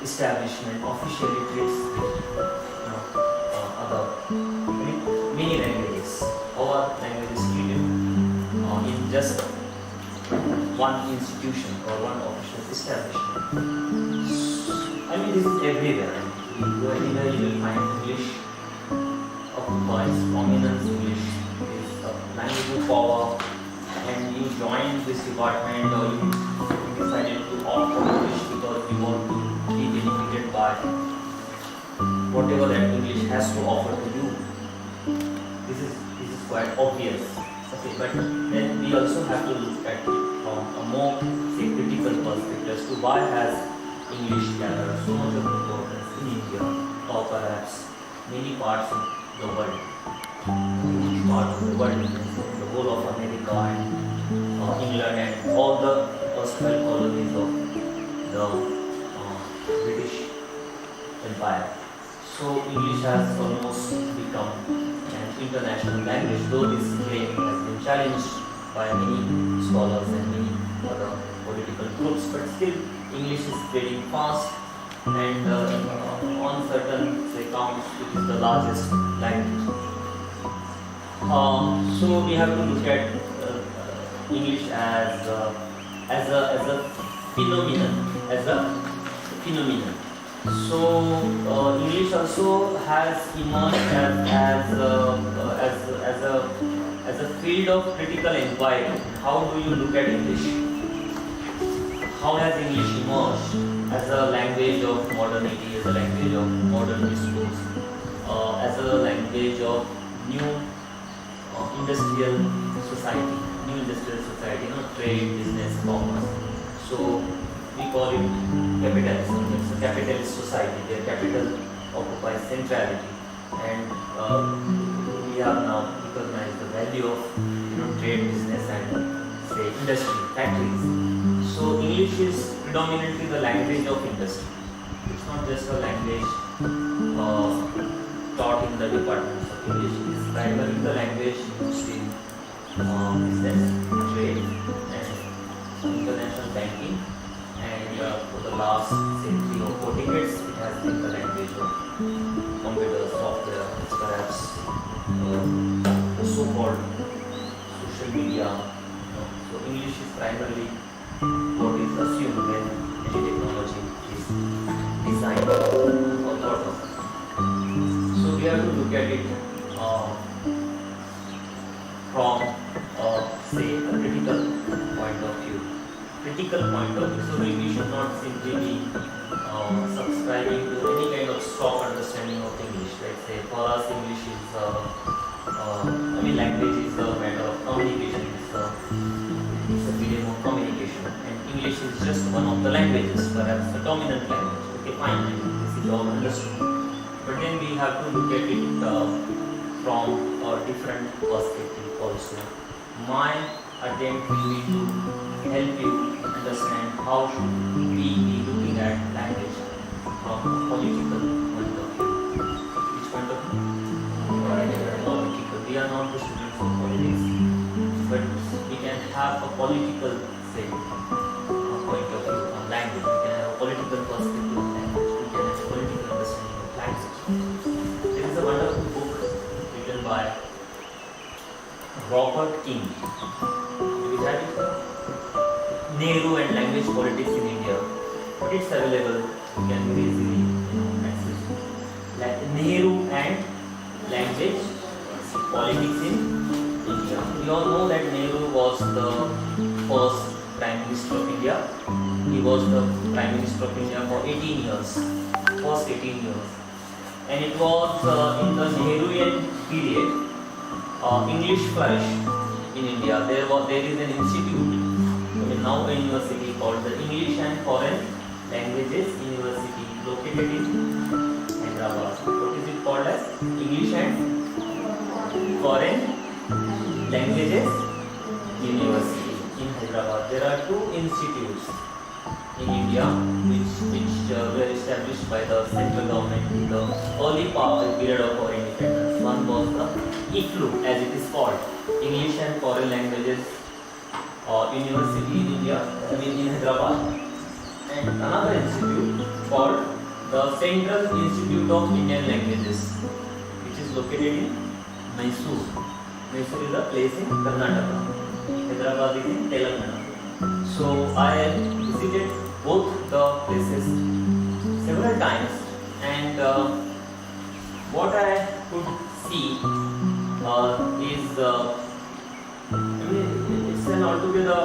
establishment officially treats other many languages. Our language is treated in just one institution or one official establishment. I mean, this is everywhere. You go anywhere, you will find English occupies prominence. English is the language of power, and you join this department or you decided to opt for English because you want to be benefited by whatever that English has to offer to you. This is quite obvious. Okay, but then we also have to look at it from a more critical perspective as to why has English gathered so much of importance in India or perhaps many parts of the world. Huge part of the world, the whole of America and England and all the erstwhile colonies of the British Empire. So English has almost become an international language, though this claim has been challenged by many scholars and many other political groups, but still English is spreading fast, and on certain counts it is the largest language. So we have to look at English as a phenomenon. So English also has emerged as a field of critical inquiry. How do you look at English? How has English emerged as a language of modernity, as a language of modern discourse, as a language of new industrial society, trade, business, commerce. So we call it capitalism. It's a capitalist society where capital occupies centrality, and we have now recognized the value of trade, business, and say industry, factories. So English is predominantly the language of industry. It's not just a language taught in the departments of English. It is primarily the language used in business, trade, and international banking. And for the last say 3 or 4 decades, it has been the language of computer software, perhaps the so-called social media. So English is primarily what is assumed when any technology is designed or thought of. So we have to look at it from say a critical point of view. So we should not simply be subscribing to any kind of stock understanding of English. Like say for us English is language is a matter of communication. It's a medium of communication, and English is just one of the languages, perhaps the dominant language. Okay, fine, this is all understood. But then we have to look at it from a different perspective also. My attempt will be to help you understand how should we be looking at language from a political point of view. Which point of view? Political. We are not the students of politics, but we can have a political point of view on language. We can have a political perspective on language. We can have a political understanding of language. There is a wonderful book written by Robert King. Nehru and Language Politics in India, but it's available, you can easily access it. Like Nehru and Language Politics in India. We all know that Nehru was the first Prime Minister of India. He was the Prime Minister of India for 18 years, first 18 years. And it was in the Nehruvian period, English flourished in India. There is an institute, now a university called the English and Foreign Languages University, located in Hyderabad. What is it called as? English and Foreign Languages University in Hyderabad. There are 2 institutes in India which were established by the central government in the early period of our independence. One was the IFLU, as it is called, English and Foreign Languages University in India, in Hyderabad, and another institute called the Central Institute of Indian Languages, which is located in Mysore. Mysore is a place in Karnataka. Hyderabad is in Telangana. So I visited both the places several times, and what I could see is it's an altogether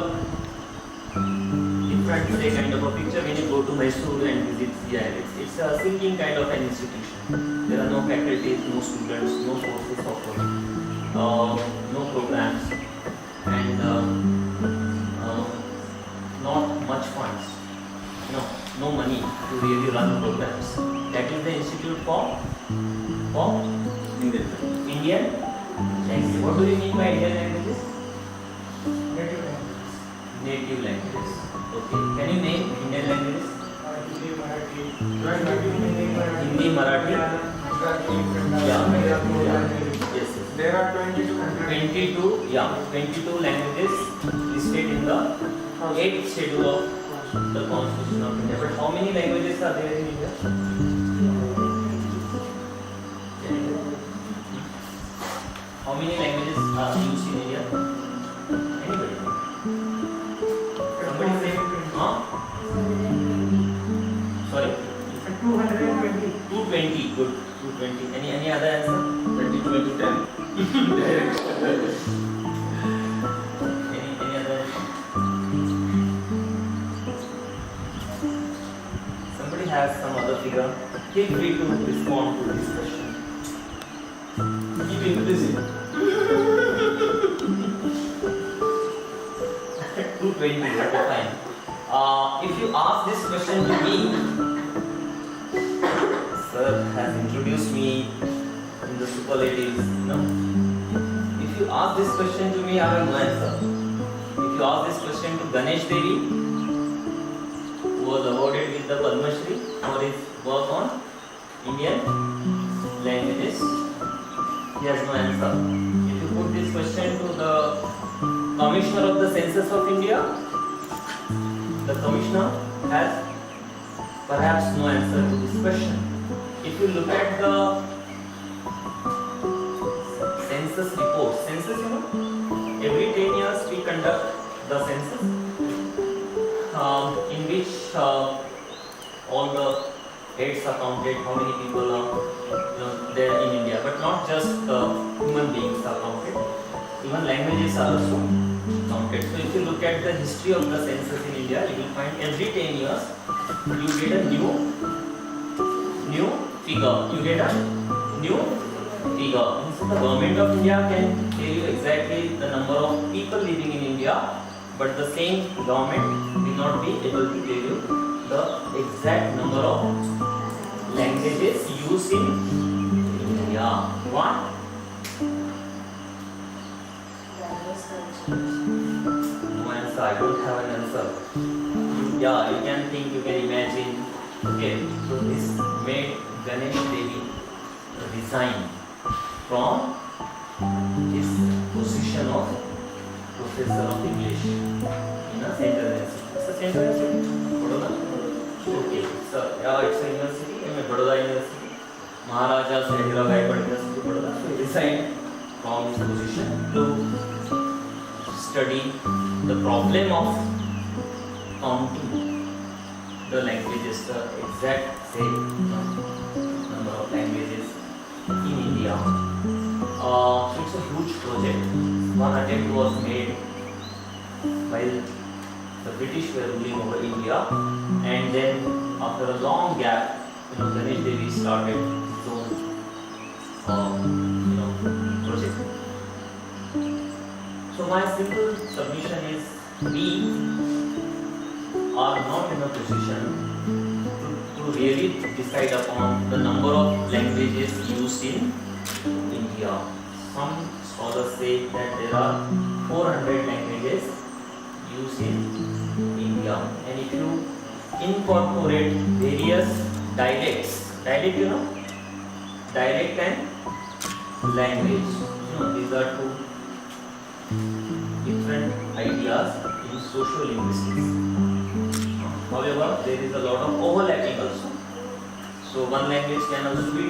different say kind of a picture when you go to Mysore and visit the dialects. It's a sinking kind of an institution. There are no faculties, no students, no courses offered, no programs, and not much funds. No money to really run programs. That is the institute for Indian language. What do you mean by Indian languages? Native languages. Okay. Can you name Indian languages? Hindi, Marathi. Yes. There are 22. 22 languages listed in the 8th schedule of the Constitution of India. But how many languages are there in India? How many languages are used in India? Anybody? Somebody say, huh? Sorry? 220. 220, good. 220. Any other answer? 22 into 10. Any other? Somebody has some other figure. Feel free to respond to this question. Keep increasing. 220, okay, fine. If you ask this question to me, sir has introduced me in the superlatives, no? If you ask this question to me, I have no answer. If you ask this question to Ganesh Devi, who was awarded with the Padma Shri for his work on Indian languages, he has no answer. If you put this question to the Commissioner of the Census of India, the Commissioner has perhaps no answer to this question. If you look at the census report, census, every 10 years we conduct the census, in which all the heads are counted, how many people are there in India, but not just human beings are counted, even languages are also counted. So if you look at the history of the census in India, you will find every 10 years you get a new figure. You get a new figure. And so the government of India can tell you exactly the number of people living in India, but the same government will not be able to tell you the exact number of languages used in India. Why? No answer. I don't have an answer. Yeah, you can think, you can imagine. Okay, so this made Ganesh Devi resign from his position of Professor of English in a Central University. It's a Central University? Baroda? Okay, it's a university, Baroda University. Maharaja Sehira Gaikwad University, Baroda. So he resigned from his position to study the problem of counting the languages, the exact number of languages in India. So it's a huge project. One attempt was made while the British were ruling over India, and then after a long gap, Ganesh Devi started his own, project. So my simple submission is, we are not in a position to really decide upon the number of languages used in India. Some scholars say that there are 400 languages used in India, and if you incorporate various dialects, dialect dialect and language, these are two different ideas in social linguistics. However, there is a lot of overlapping also. So one language can also be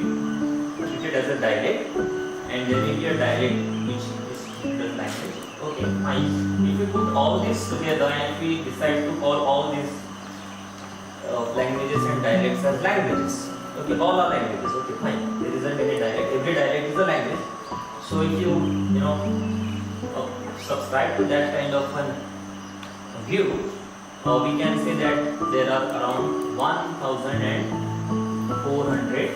treated as a dialect, and there may be a dialect which is children's language. Okay, fine. If we put all this together and if we decide to call all these languages and dialects as languages, okay, all are languages. Okay, fine. There isn't any dialect. Every dialect is a language. So if you subscribe to that kind of a view, we can say that there are around 1,400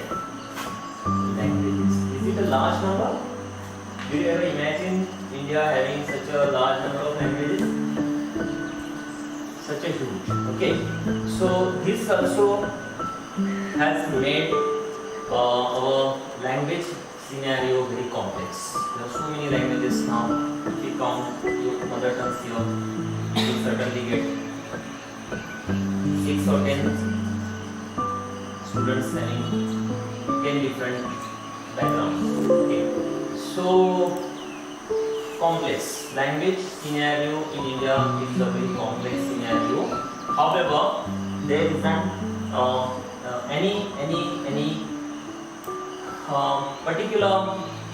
languages. Is it a large number? Do you ever imagine India having such a large number of languages? Such a huge. Okay. So this also has made our language scenario very complex. There are so many languages now. If you count your mother tongues here, you will certainly get 6 or 10 students having 10 different backgrounds. Okay. So complex language scenario in India is a very complex scenario. However, there isn't any particular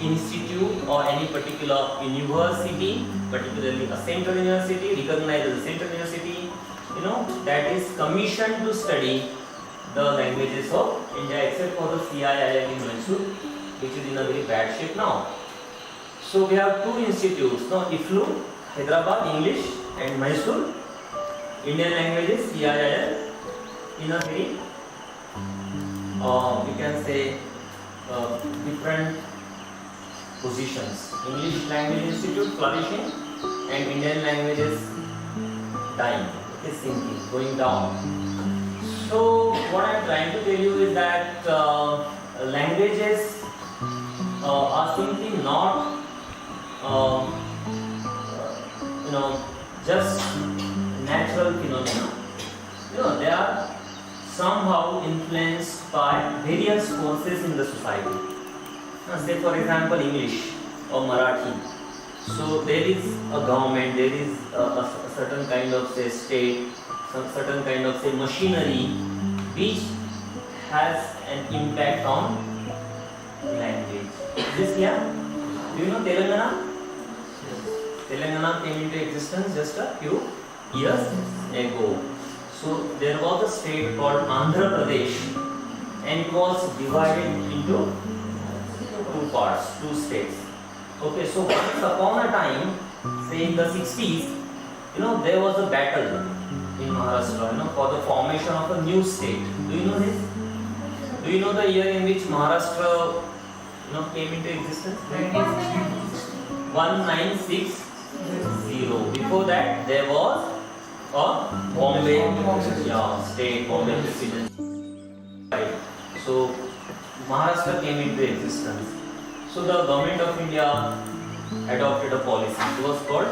institute or any particular university, particularly a central university, recognized as a central university, that is commissioned to study the languages of India, except for the CIIL in Mysore, which is in a very bad shape now. So we have two institutes, IFLU, Hyderabad, English, and Mysore, Indian languages, CIIL, in a very, we can say, different positions. English Language Institute flourishing and Indian languages dying, sinking, going down. So what I am trying to tell you is that languages are simply not just natural phenomena. They are somehow influenced by various forces in the society. Say for example English or Marathi. So there is a government, there is a certain kind of state, some certain kind of machinery which has an impact on language. This here, do you know Telangana? Telangana came into existence just a few years ago. So there was a state called Andhra Pradesh, and it was divided into two parts, two states. Okay, so once upon a time, say in the 60s, there was a battle in Maharashtra, for the formation of a new state. Do you know this? Do you know the year in which Maharashtra, came into existence? 1960. Before that, there was a Bombay state, Bombay presidency. Right. So Maharashtra came into existence. So the government of India adopted a policy. It was called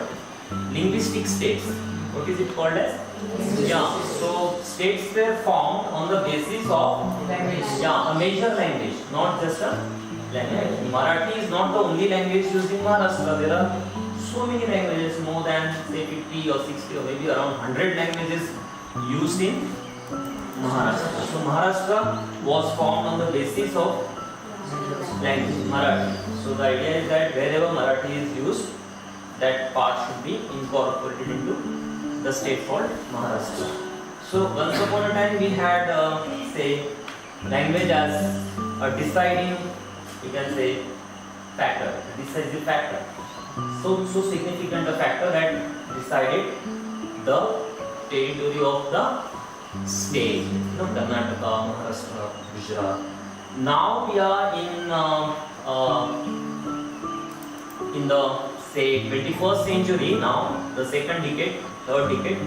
linguistic states. What is it called as? So states were formed on the basis of a major language, not just a language. Marathi is not the only language used in Maharashtra. There are so many languages, more than say 50 or 60 or maybe around 100 languages used in Maharashtra. So Maharashtra was formed on the basis of language, Marathi. So the idea is that wherever Marathi is used, that part should be incorporated into the state called Maharashtra. So once upon a time we had say language as a deciding, you can say, factor, decisive factor. So significant a factor that decided the territory of the state, Karnataka, Maharashtra, Gujarat. Now we are in the say 21st century now, the second decade, third decade,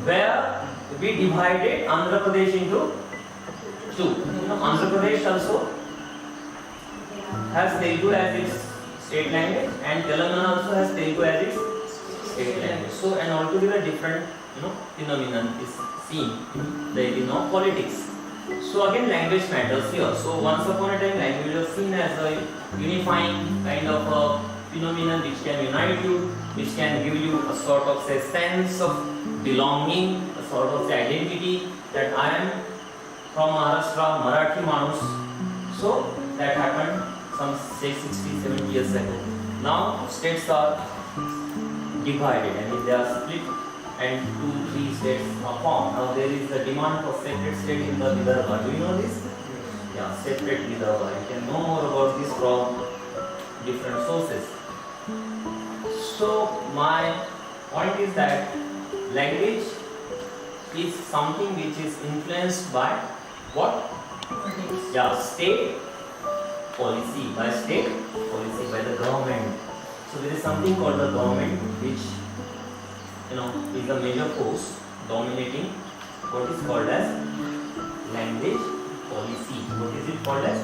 where we divided Andhra Pradesh into two. Andhra Pradesh also has Telugu as its state language, and Telangana also has Telugu as its state language. So an altogether different phenomenon is seen in the arena of politics. So again language matters here. So once upon a time language was seen as a unifying kind of a phenomenon which can unite you, which can give you a sort of sense of belonging, a sort of identity that I am from Maharashtra, Marathi Manus. So that happened some say 60, 70 years ago. Now states are divided. I mean they are split and 2, 3 states are formed. Now there is a demand for separate state in the Vidarbha. Do you know this? Yeah, separate Vidarbha. You can know more about this from different sources. So my point is that language is something which is influenced by what? Yeah, state policy, by state policy, by the government. So there is something called the government which is a major force dominating what is called as language policy. What is it called as?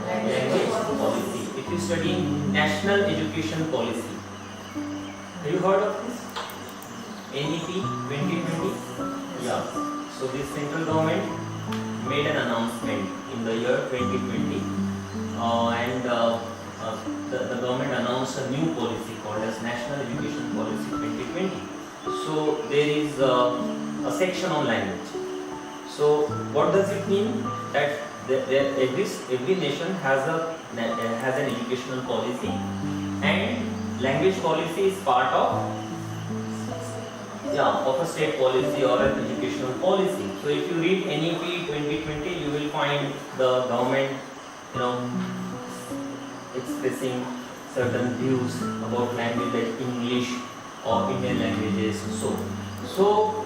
Language policy. If you study national education policy, have you heard of this? NEP 2020? Yeah. So this central government made an announcement in the year 2020 and the government announced a new policy called as National Education Policy 2020. So there is a section on language. So what does it mean? That every nation has an educational policy, and language policy is part of a state policy or an educational policy. So if you read NEP 2020, you will find the government expressing certain views about language like English or Indian languages. So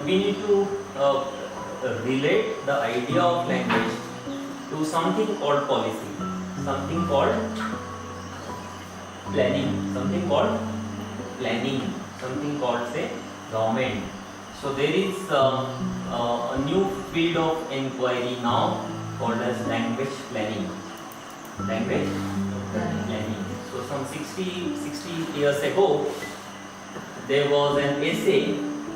we need to relate the idea of language to something called policy, something called planning, something called say government. So there is a new field of inquiry now called as language planning. Language planning. So some 60 years ago, there was an essay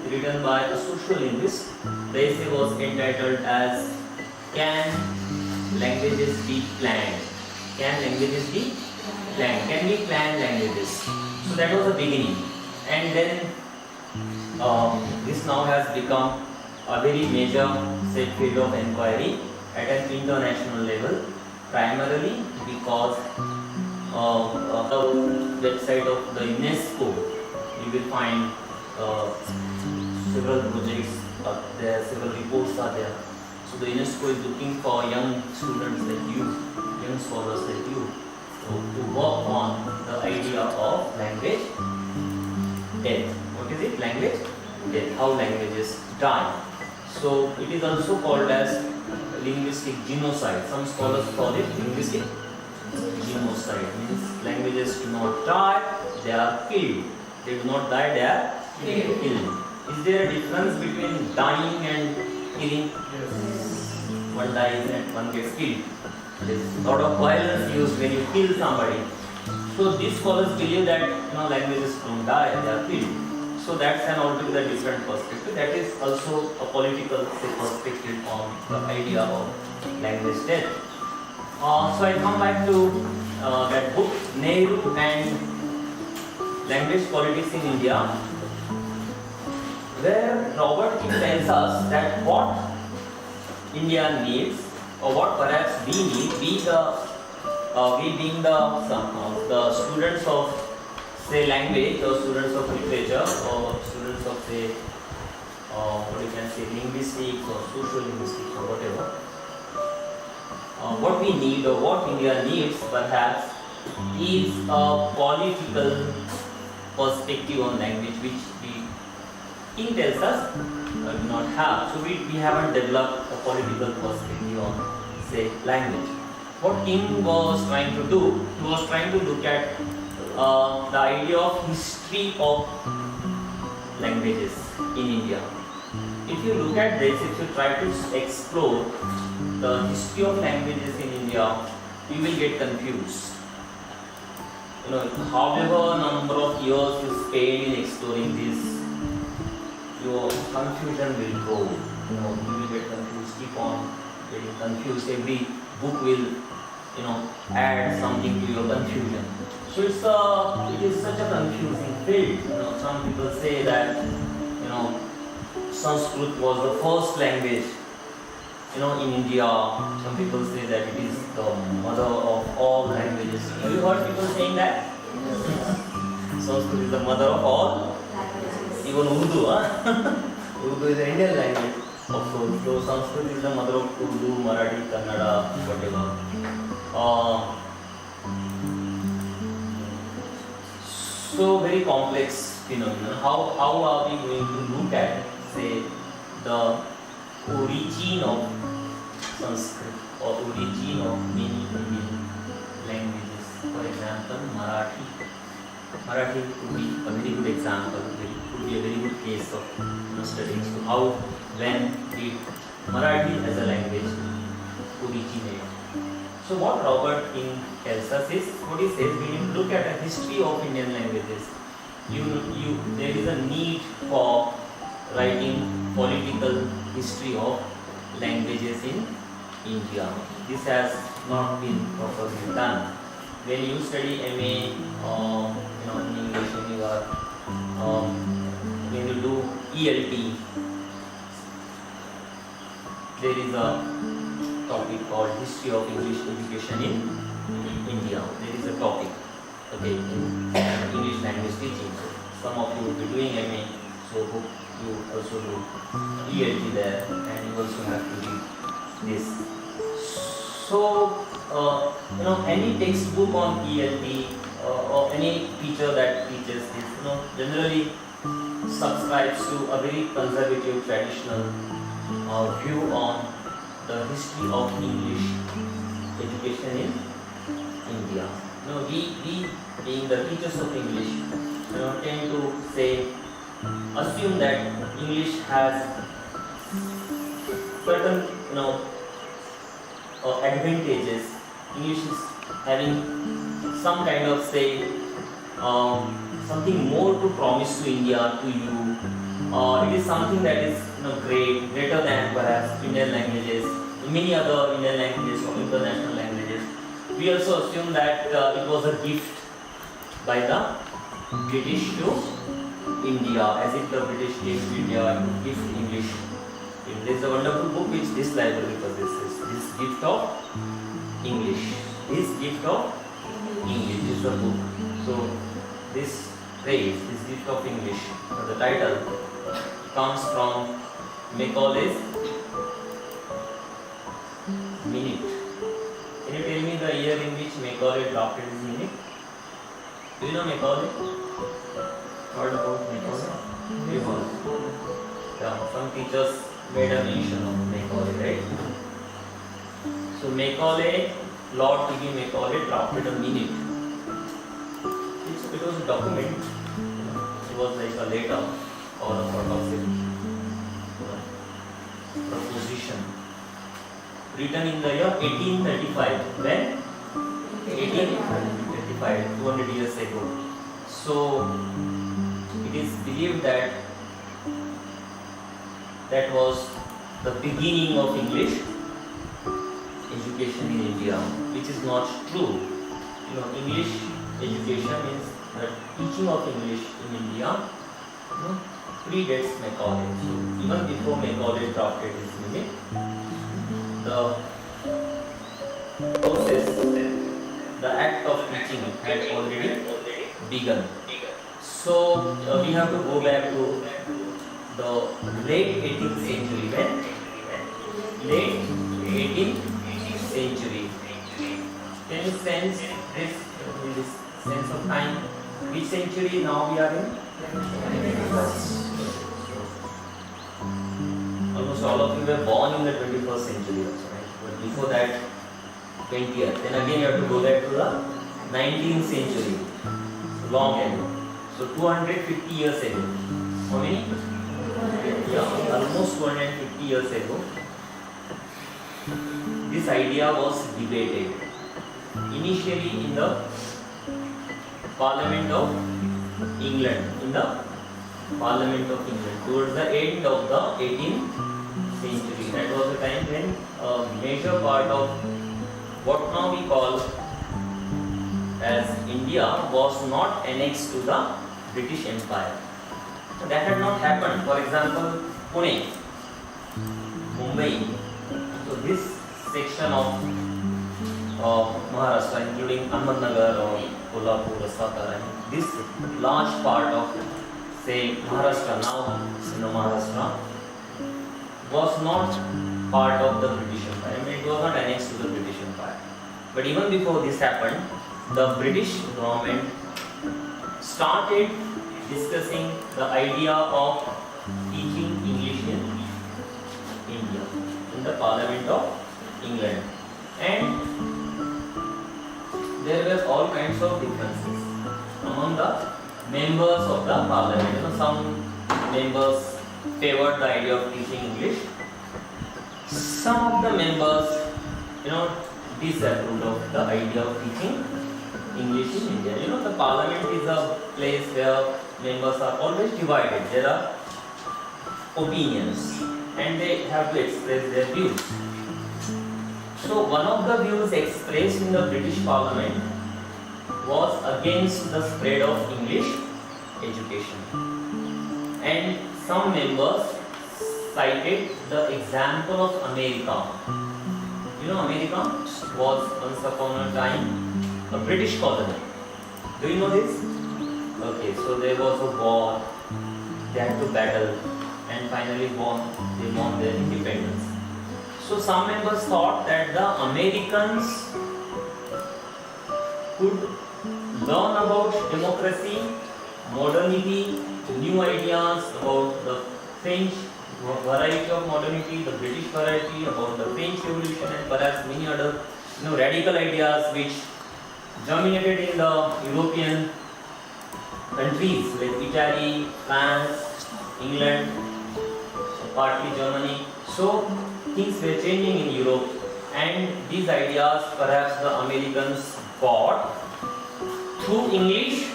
written by a social linguist. The essay was entitled as "Can languages be planned?" Can languages be planned? Can we plan languages? So that was the beginning, and then this now has become a very major field of inquiry at an international level, primarily because the website of the UNESCO, you will find several projects, there several reports are there. So the UNESCO is looking for young students like you, young scholars like you, to work on the idea of language death. What is it? Language death. How languages die. So it is also called as linguistic genocide. Some scholars call it linguistic genocide. Means languages do not die, they are killed. They do not die, they are killed. Is there a difference between dying and killing? Yes. One dies and one gets killed. There is a lot of violence used when you kill somebody. So these scholars believe that languages don't die, they are killed. So that's an altogether different perspective. That is also a political perspective on the idea of language death. So I come back to that book, Nehru and Language Politics in India, where Robert King tells us that what India needs, or what perhaps we need, we being the students of say language, or students of literature, or students of say what you can say linguistics or social linguistics or whatever. What we need, or what India needs perhaps, is a political perspective on language, which King tells us do not have. So we haven't developed a political perspective on say language. What King was trying to do, he was trying to look at the idea of history of languages in India. If you look at this, if you try to explore the history of languages in India, you will get confused. However number of years you spend in exploring this, your confusion will grow. You will get confused, keep on getting confused. Every book will, add something to your confusion. So it is such a confusing field. Some people say that, Sanskrit was the first language in India, some people say that it is the mother of all languages. Have you heard people saying that? Sanskrit is the mother of all, even Urdu. Urdu is an Indian language, of course. So Sanskrit is the mother of Urdu, Marathi, Kannada, whatever. So very complex phenomenon. How are we going to look at, say, the origin of Sanskrit or origin of many Indian languages? For example, Marathi. Marathi could be a very good example. It could be a very good case of studying. So how, when did Marathi as a language originate? So what Robert King tells us is, what he says, we need to look at a history of Indian languages. There is a need for writing political history of languages in India. This has not been properly done. When you study MA in English, when you do ELT, there is a topic called History of English Education in India. There is a topic, okay, in English language teaching. So some of you will be doing MA, so hope you also do ELT there, and you also have to read this. So any textbook on ELT or any teacher that teaches this, generally subscribes to a very conservative traditional view on the history of English education in India. We being the teachers of English, tend to say, assume that English has certain, advantages. English is having some kind of, say, something more to promise to India, to you. It is something that is greater than perhaps Indian languages, many other Indian languages or international languages. We also assume that it was a gift by the British to India, as if the British came to India to gift English. There is a wonderful book which this library possesses, this gift of English. This gift of English is the book. So this phrase, this gift of English, the title comes from Macaulay's Minute. Can you tell me the year in which Macaulay drafted his Minute? Do you know Macaulay? Heard about Macaulay? Yeah, some teachers made a mention of Macaulay, right? So Macaulay, Lord T.B. Macaulay drafted a Minute. It was a document. It was like a letter or a sort of proposition written in the year 1835. When? 1835, 200 years ago. So it is believed that that was the beginning of English education in India, which is not true. English education means the teaching of English in India predates Macaulay. So even before Macaulay drafted his Minute, the process, the act of teaching had already begun. So we have to go back to the late 18th century. When? Late 18th century. Can you sense this sense of time? Which century now we are in? Almost all of you were born in the 21st century also, right? But before that, 20th. Then again you have to go back to the 19th century. Long ago. So 250 years ago. How many? Yeah, almost 250 years ago. This idea was debated. Initially in the Parliament of England. Towards the end of the 18th century. That was the time when a major part of what now we call as India was not annexed to the British Empire. So that had not happened. For example, Pune, Mumbai. So this section of Maharashtra, including Ahmednagar or Kolhapur or Satara, this large part of, say, Maharashtra, now Maharashtra, was not part of the British Empire. I mean, it was not annexed to the British Empire. But even before this happened, the British government started discussing the idea of teaching English in India, in the Parliament of England. And there were all kinds of differences among the members of the Parliament. Some members favored the idea of teaching English. Some of the members, disapproved of the idea of teaching English in India. The Parliament is a place where members are always divided. There are opinions and they have to express their views. So one of the views expressed in the British Parliament was against the spread of English education. And some members cited the example of America. America was once upon a time a British colony. Do you know this? Okay, so there was a war, they had to battle, and finally they won their independence. So some members thought that the Americans could learn about democracy, modernity, new ideas about the French variety of modernity, the British variety, about the French Revolution, and perhaps many other radical ideas which germinated in the European countries like Italy, France, England, partly Germany. So things were changing in Europe, and these ideas perhaps the Americans got through English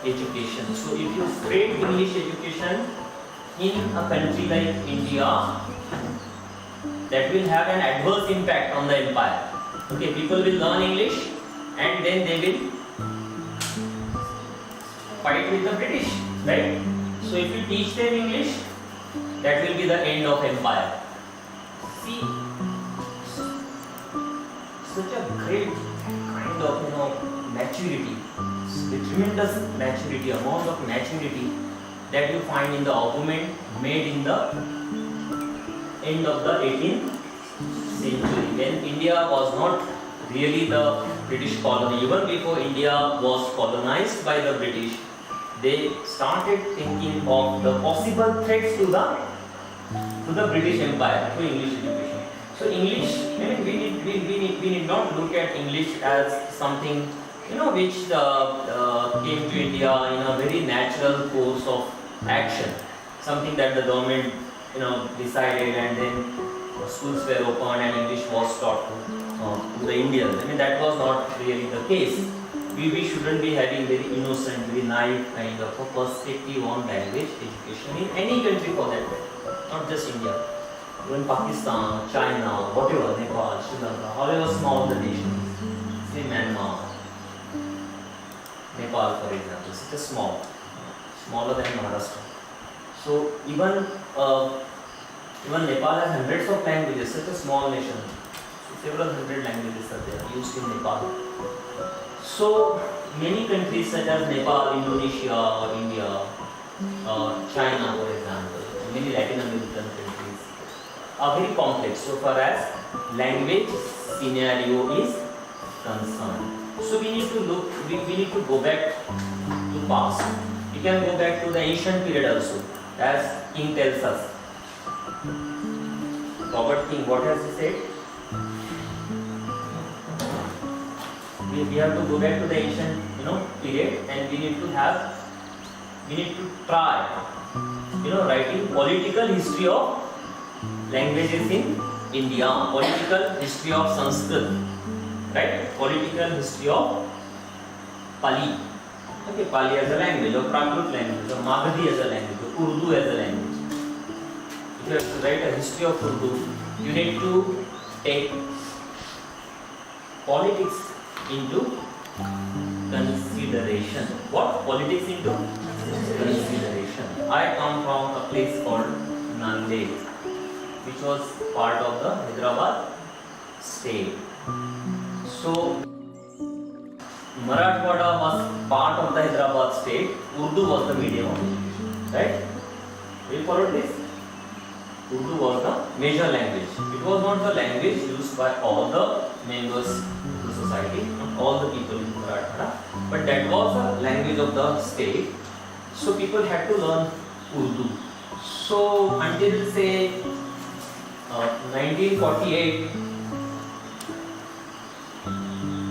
education. So if you spread English education in a country like India, that will have an adverse impact on the empire. Okay, people will learn English and then they will fight with the British, right? So if you teach them English, that will be the end of empire. See, such a great kind of maturity, the tremendous maturity, amount of maturity that you find in the argument made in the end of the 18th century, when India was not really the British colony. Even before India was colonized by the British, they started thinking of the possible threats to the British Empire, to English education. So English, we need not look at English as something which came to India in a very natural course of action, something that the government decided, and then schools were opened and English was taught to the Indians. That was not really the case. We shouldn't be having very innocent, very naive kind of a perspective on language education in any country for that matter, not just India. Even Pakistan, China, whatever, Nepal, Sri Lanka, however small the nations, say Myanmar, Nepal for example, such a smaller than Maharashtra. So even Nepal has hundreds of languages, such a small nation. Several hundred languages are there used in Nepal. So many countries such as Nepal, Indonesia, or India, China for example, many Latin American countries are very complex so far as language scenario is concerned. So we need to go back to past. We can go back to the ancient period also, as King tells us. Robert King, what has he said? We have to go back to the ancient period, and we need to try writing political history of languages in India, political history of Sanskrit, right? Political history of Pali. Okay, Pali as a language, or Prakrit language, or Magadhi as a language, or Urdu as a language. If you have to write a history of Urdu, you need to take politics into consideration. What? Politics into consideration. I come from a place called Nanded, which was part of the Hyderabad state. So Marathwada was part of the Hyderabad state. Urdu was the medium of education, right? Will you follow this? Urdu was the major language. It was not the language used by all the members of the society, not all the people in Marathwada, but that was the language of the state. So people had to learn Urdu. So until say 1948,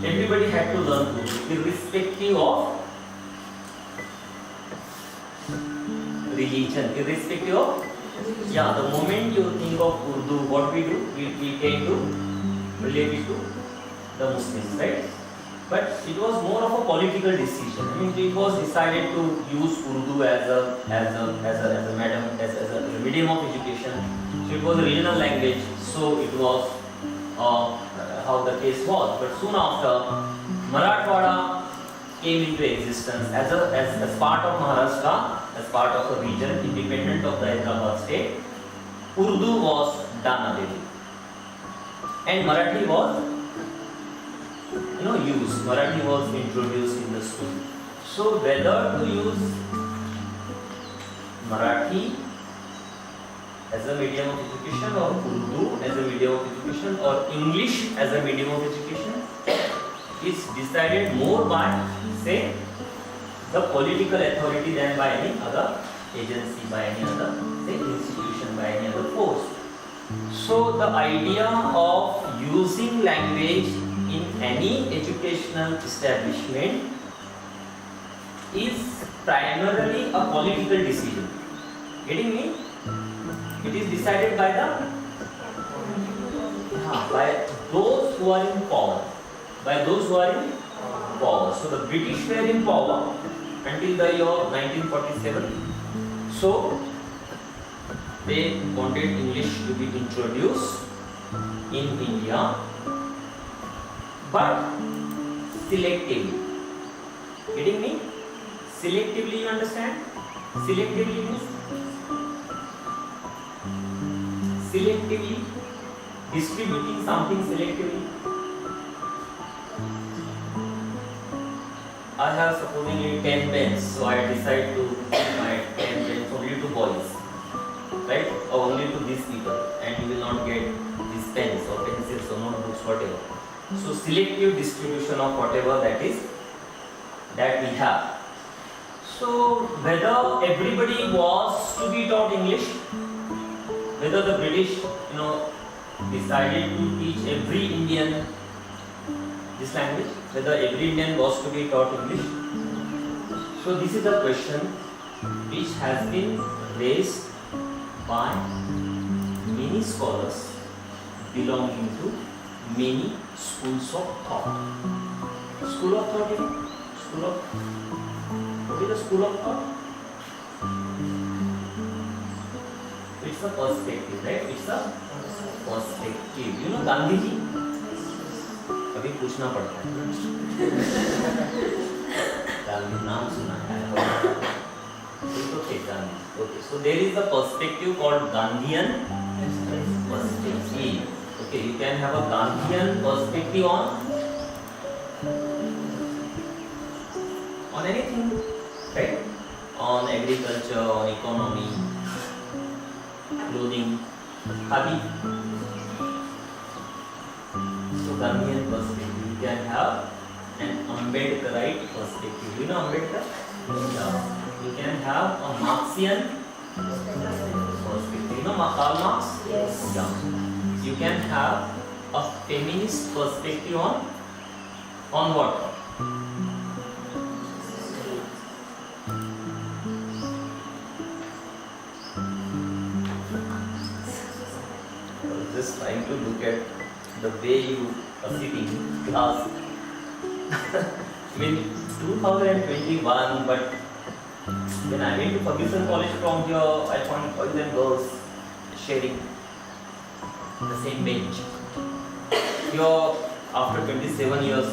everybody had to learn Urdu, irrespective of religion, irrespective of, yeah, the moment you think of Urdu, what we do, we tend to relate it to the Muslims, right? But it was more of a political decision. I mean, it was decided to use Urdu as a medium of education. So it was a regional language. So it was how the case was. But soon after, Marathwada came into existence as part of Maharashtra, as part of a region independent of the Hyderabad state. Urdu was done away with, and Marathi was used. Marathi was introduced in the school. So whether to use Marathi as a medium of education, or Urdu as a medium of education, or English as a medium of education is decided more by, say, the political authority than by any other agency, by any other, say, institution, by any other force. So the idea of using language in any educational establishment is primarily a political decision. Getting me? It is decided by by those who are in power. By those who are in power. So the British were in power until the year 1947. So they wanted English to be introduced in India, but selectively. Getting me? Selectively, you understand? Selectively means selectively distributing something selectively. I have supposedly 10 pens, so I decide to give my 10 pens only to boys, right? Or only to these people, and you will not get these pens or pencils or notebooks, whatever. So selective distribution of whatever that we have. So whether everybody was to be taught English, whether the British, decided to teach every Indian this language, whether every Indian was to be taught English. So this is a question which has been raised by many scholars belonging to many schools of thought. School of thought, what is the school of thought? It's a perspective, right? It's a perspective. You know Gandhi ji? अभी पूछना पड़ता है। Gandhi नाम सुना है। Okay, Gandhi. Okay, so there is a perspective called Gandhian perspective. Okay, you can have a Gandhian perspective on anything, right? On agriculture, on economy, clothing, khadi. So Gandhian perspective. You can have an Ambedkarite perspective. You know Ambedkar? Yeah. You can have a Marxian perspective. You know Karl Marx? Yes. Yeah. You can have a feminist perspective on what? Just trying to look at the way you are sitting class. I mean 2021, but when I went to Ferguson College from here, I found boys and girls sharing the same bench. Here, after 27 years,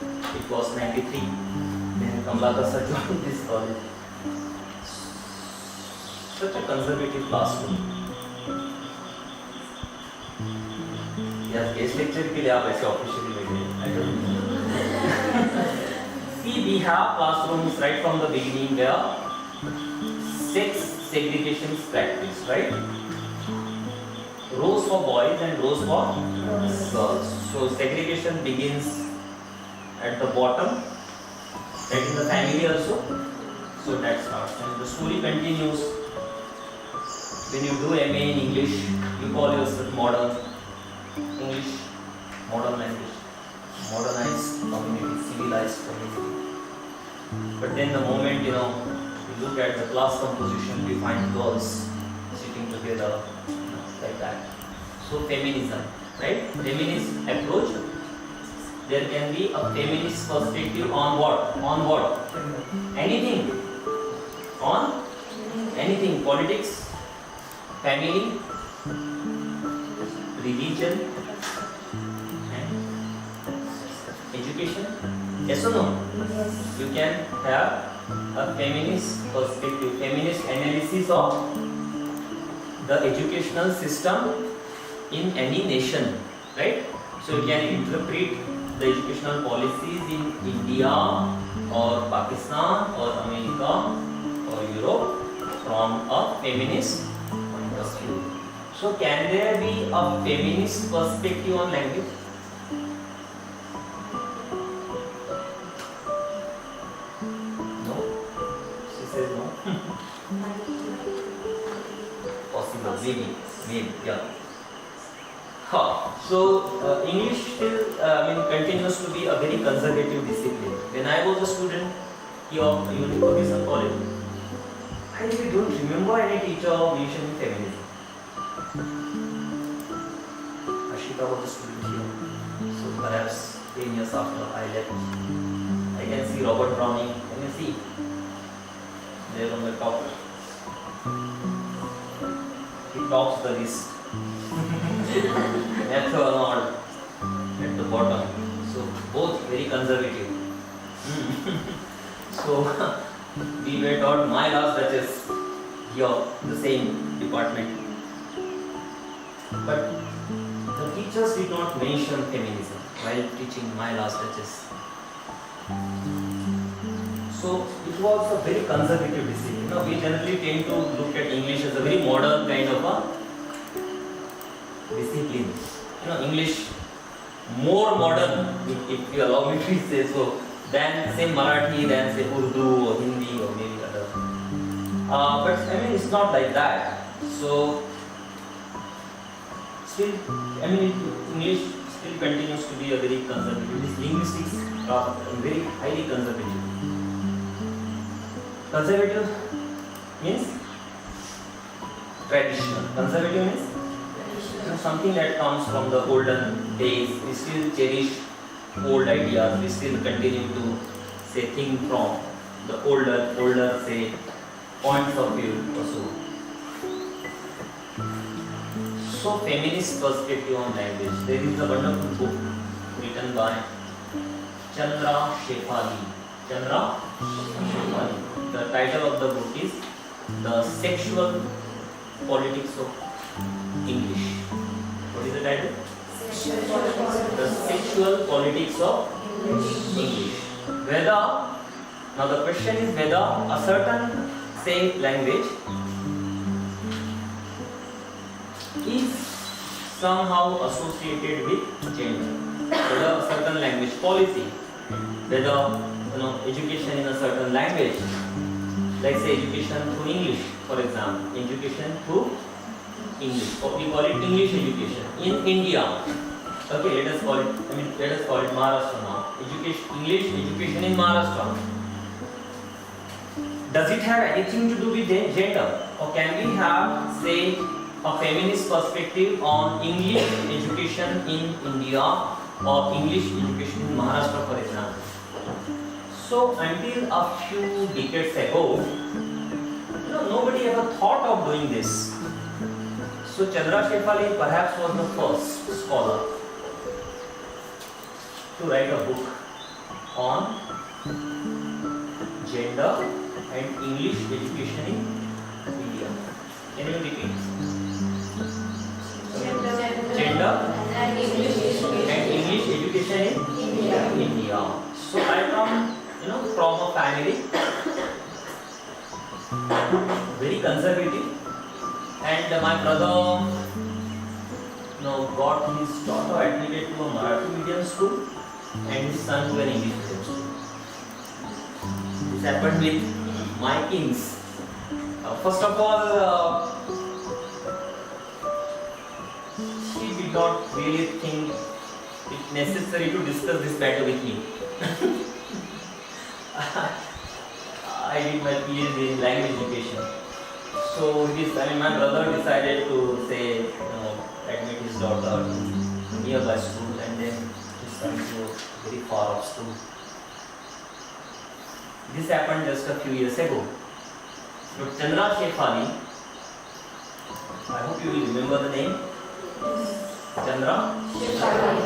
it was 93. Then Kamala sir joined this college. Such a conservative classroom. या guest lecture के लिए आप ऐसे officially बैठे हैं, I don't know. See, we have classrooms right from the beginning where sex segregation is practiced, right? Rows for boys and rows for girls. So segregation begins at the bottom, right in the family also. So that starts, and the story continues. When you do MA in English, you call yourself modern English, modern language, modernized community, civilized community. But then the moment you look at the class composition, we find girls sitting together like that. So feminism, right? Feminist approach. There can be a feminist perspective on what? On what? Anything. On anything. Politics, family, religion, and education. Yes or no? Yes. You can have a feminist perspective, feminist analysis of the educational system in any nation, right? So you can interpret the educational policies in India or Pakistan or America or Europe from a feminist point of view. So can there be a feminist perspective on language? No? She says no. Possible, maybe, yeah. So English still continues to be a very conservative discipline. When I was a student here of Unification College, I really don't remember any teacher mentioning feminism. Ashika was a student here, so perhaps 10 years after I left, I can see Robert Browning. Can you see? There on the top. He tops the list. Astronaut at the bottom. So both very conservative. So we were taught my last Duchess here, the same department. But the teachers did not mention feminism while teaching my last Duchess. So it was a very conservative discipline. We generally tend to look at English as a very modern kind of a discipline. English more modern, if you allow me to say so, than say Marathi, than say Urdu or Hindi or maybe other. But it's not like that. So still, English still continues to be a very conservative. This linguistics are very highly conservative. Conservative means traditional. Conservative means something that comes from the olden days. We still cherish old ideas. We still continue to say think from the older say points of view also. So feminist perspective on language. There is a wonderful book written by Chandra Shekhali. Chandra Shekhali. The title of the book is The Sexual Politics of English. What is the title? The Sexual Politics of English. Now the question is whether a certain say language is somehow associated with gender. Whether a certain language policy, whether education in a certain language, like say education through English, for example, education through English, or we call it English education in India. Okay, let us call it Maharashtra now. English education in Maharashtra. Does it have anything to do with gender, or can we have say a feminist perspective on English education in India or English education in Maharashtra, for example? So until a few decades ago, nobody ever thought of doing this. So Chandra Shekhali perhaps was the first scholar to write a book on gender and English education in India. Can you repeat? Gender and English education in India. So I come, from a family very conservative, and my brother, got his daughter admitted to a Marathi medium school and his son to an English medium school. This happened with my kings. First of all, she did not really think it necessary to discuss this matter with me. I did my PhD in language education. So my brother decided to say, admit his daughter to nearby school and then his son to a very far off school. This happened just a few years ago. But Chandra Shekhali, I hope you will remember the name. Chandra Shekhali.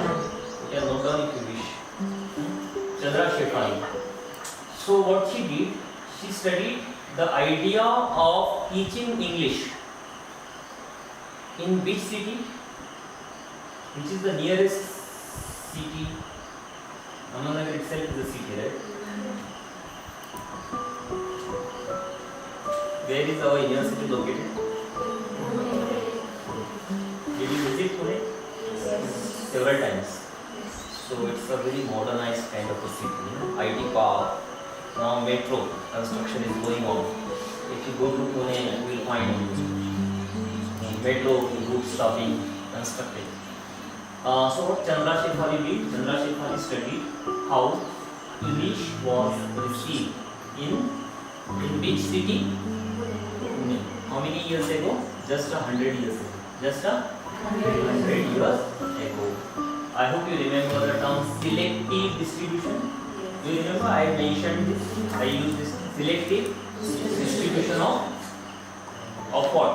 You can note down if you wish. Chandra Shekhali. So what she did, she studied the idea of teaching English in which city? Which is the nearest city? Ahmednagar itself is a city, right? Where is our university located? Did you visit Pune? Several times. So it's a very modernized kind of a city, IT park. Now metro construction is going on. If you go to Pune, you will find metro route stopping constructed. So what Chandra Shekhali did? Chandra Shekhali studied how English was received in which city? Pune. How many years ago? Just 100 years ago. Just 100 years ago. I hope you remember the term selective distribution. Do you remember I mentioned this? I used this selective distribution of what?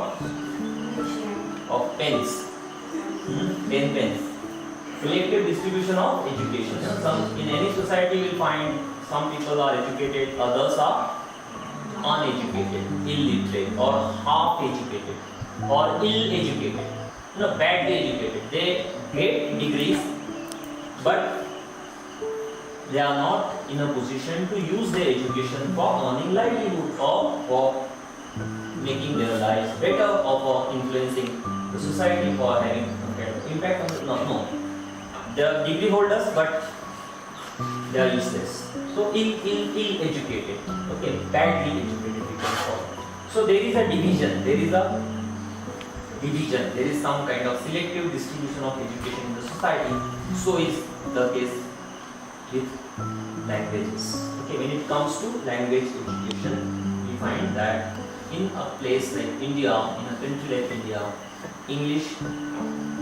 Of pens. Pens. Selective distribution of education. In any society you will find some people are educated, others are uneducated, illiterate, or half educated, or ill-educated. Badly educated. They get degrees, but they are not in a position to use their education for earning livelihood or for making their lives better or for influencing the society, for having some kind of impact on the no. They are degree holders, but they are useless. So ill-educated, okay, badly educated we can call it. So there is a division. There is some kind of selective distribution of education in the society. So is the case with languages. Okay, when it comes to language education, we find that in a place like India, in a country like India, English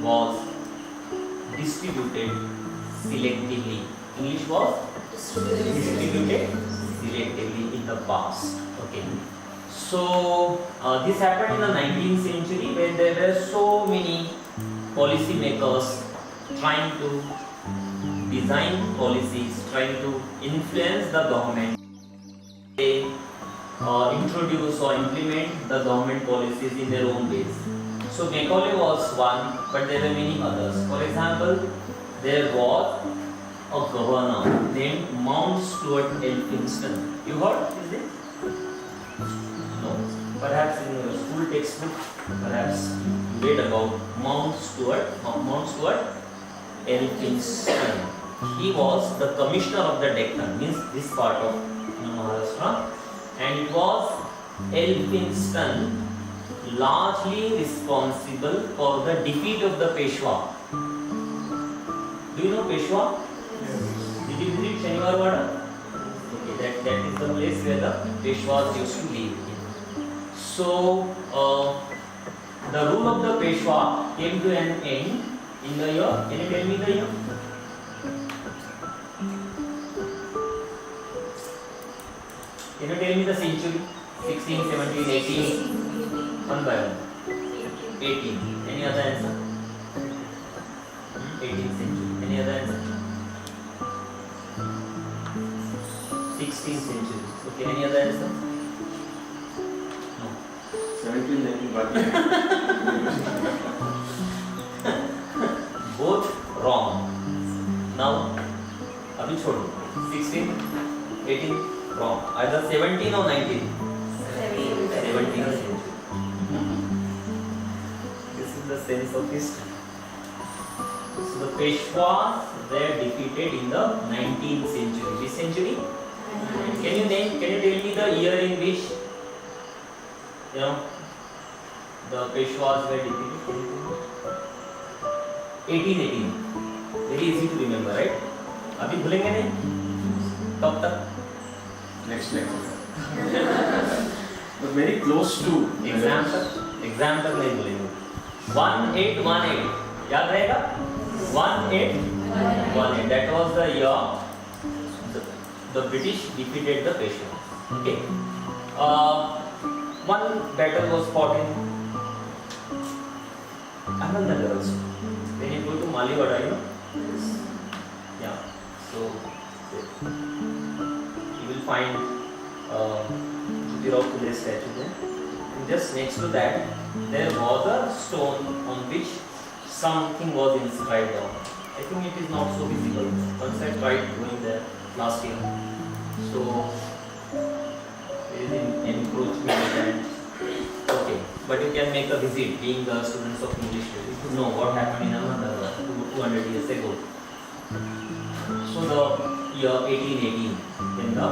was distributed selectively. English was distributed selectively in the past. Okay. So this happened in the 19th century when there were so many policy makers trying to design policies, trying to influence the government. They introduce or implement the government policies in their own ways. So Macaulay was one, but there were many others. For example, there was a governor named Mount Stuart Elphinstone. You heard his name? No. Perhaps in your school textbook, perhaps you read about Mount Stuart Elphinstone. He was the commissioner of the Deccan, means this part of Maharashtra, and it was Elphinstone largely responsible for the defeat of the Peshwa. Do you know Peshwa? Yes. Did you visit Shaniwarwada? Okay, that is the place where the Peshwas used to live. So, the rule of the Peshwa came to an end in the year. Can you tell me the year? Can you tell me the century? 16, 17, 18? One by one. 18. Any other answer? 18th century. Any other answer? 16th century. Okay, any other answer? No. 17, 19, Now, अभी छोड़ो 16, 18, wrong. Either 17 or 19. 17th century. This is the sense of history. So the Peshwas were defeated in the 19th century. Which century? Can you tell me the year in which the Peshwas were defeated? 1818. Very easy to remember, right? अभी भूलेंगे नहीं? कब तक? Next lecture. But very close to exam तक नहीं भूलेंगे. 1818 याद रहेगा? 1818. That was the year the British defeated the Peshwa. Okay. One battle was fought in Ahmednagar also. When you go to Maliwada, you know. Yeah. So you will find Jyotirao Phule statue there. And just next to that, there was a stone on which something was inscribed on. I think it is not so visible. Once I tried going there last year. So there is an encroachment and okay. But you can make a visit, being the students of English. You should know what happened in Ahmednagar 200 years ago. So the year 1818, when the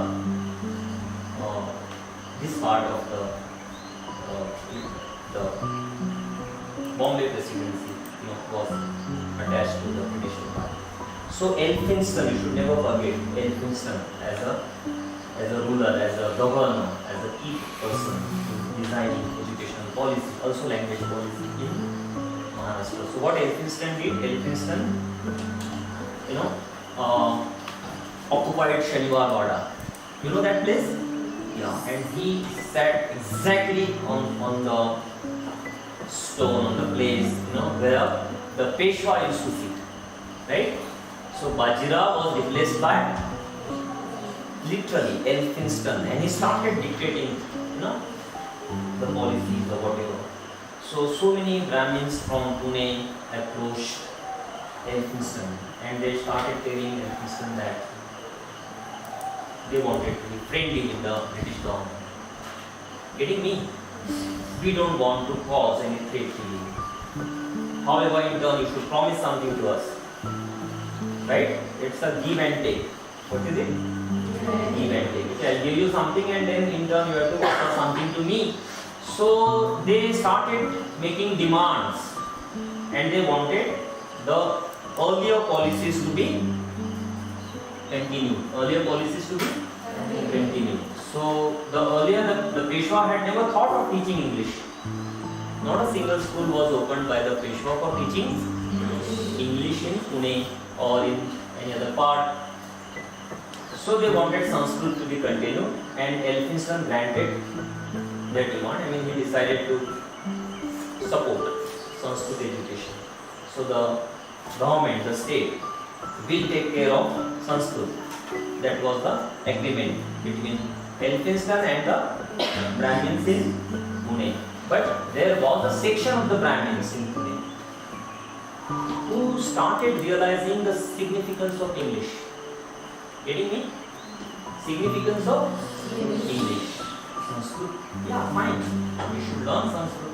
this part of the Bombay presidency was attached to the British Empire. So Elphinstone, you should never forget Elphinstone as a ruler, as a governor, as a key person in designing educational policy, also language policy in Maharashtra. So what Elphinstone did? Elphinstone, occupied Shaniwar Wada. You know that place? Yeah. And he sat exactly on the stone, on the place, where the Peshwa used to sit. Right? So Bajirao was replaced by literally Elphinstone, and he started dictating, the policies or whatever. So many Brahmins from Pune approached Elphinstone, and they started telling Elphinstone that they wanted to be friendly with the British government. Getting me? We don't want to cause any threat to you. However, in turn, you should promise something to us. Right? It's a give and take. What is it? Give and take. Okay, I'll give you something and then in turn you have to offer something to me. So they started making demands and they wanted the earlier policies to be continued. Earlier policies to be continued. So the Peshwa had never thought of teaching English. Not a single school was opened by the Peshwa for teaching English in Pune or in any other part. So they wanted Sanskrit to be continued, and Elphinstone granted their demand. He decided to support Sanskrit education. So the government, the state, will take care of Sanskrit. That was the agreement between Elphinstone and the Brahmins in Pune. But there was a section of the Brahmins in Pune who started realizing the significance of English. Getting me? Significance of English. Sanskrit. Yeah, fine. We should learn Sanskrit.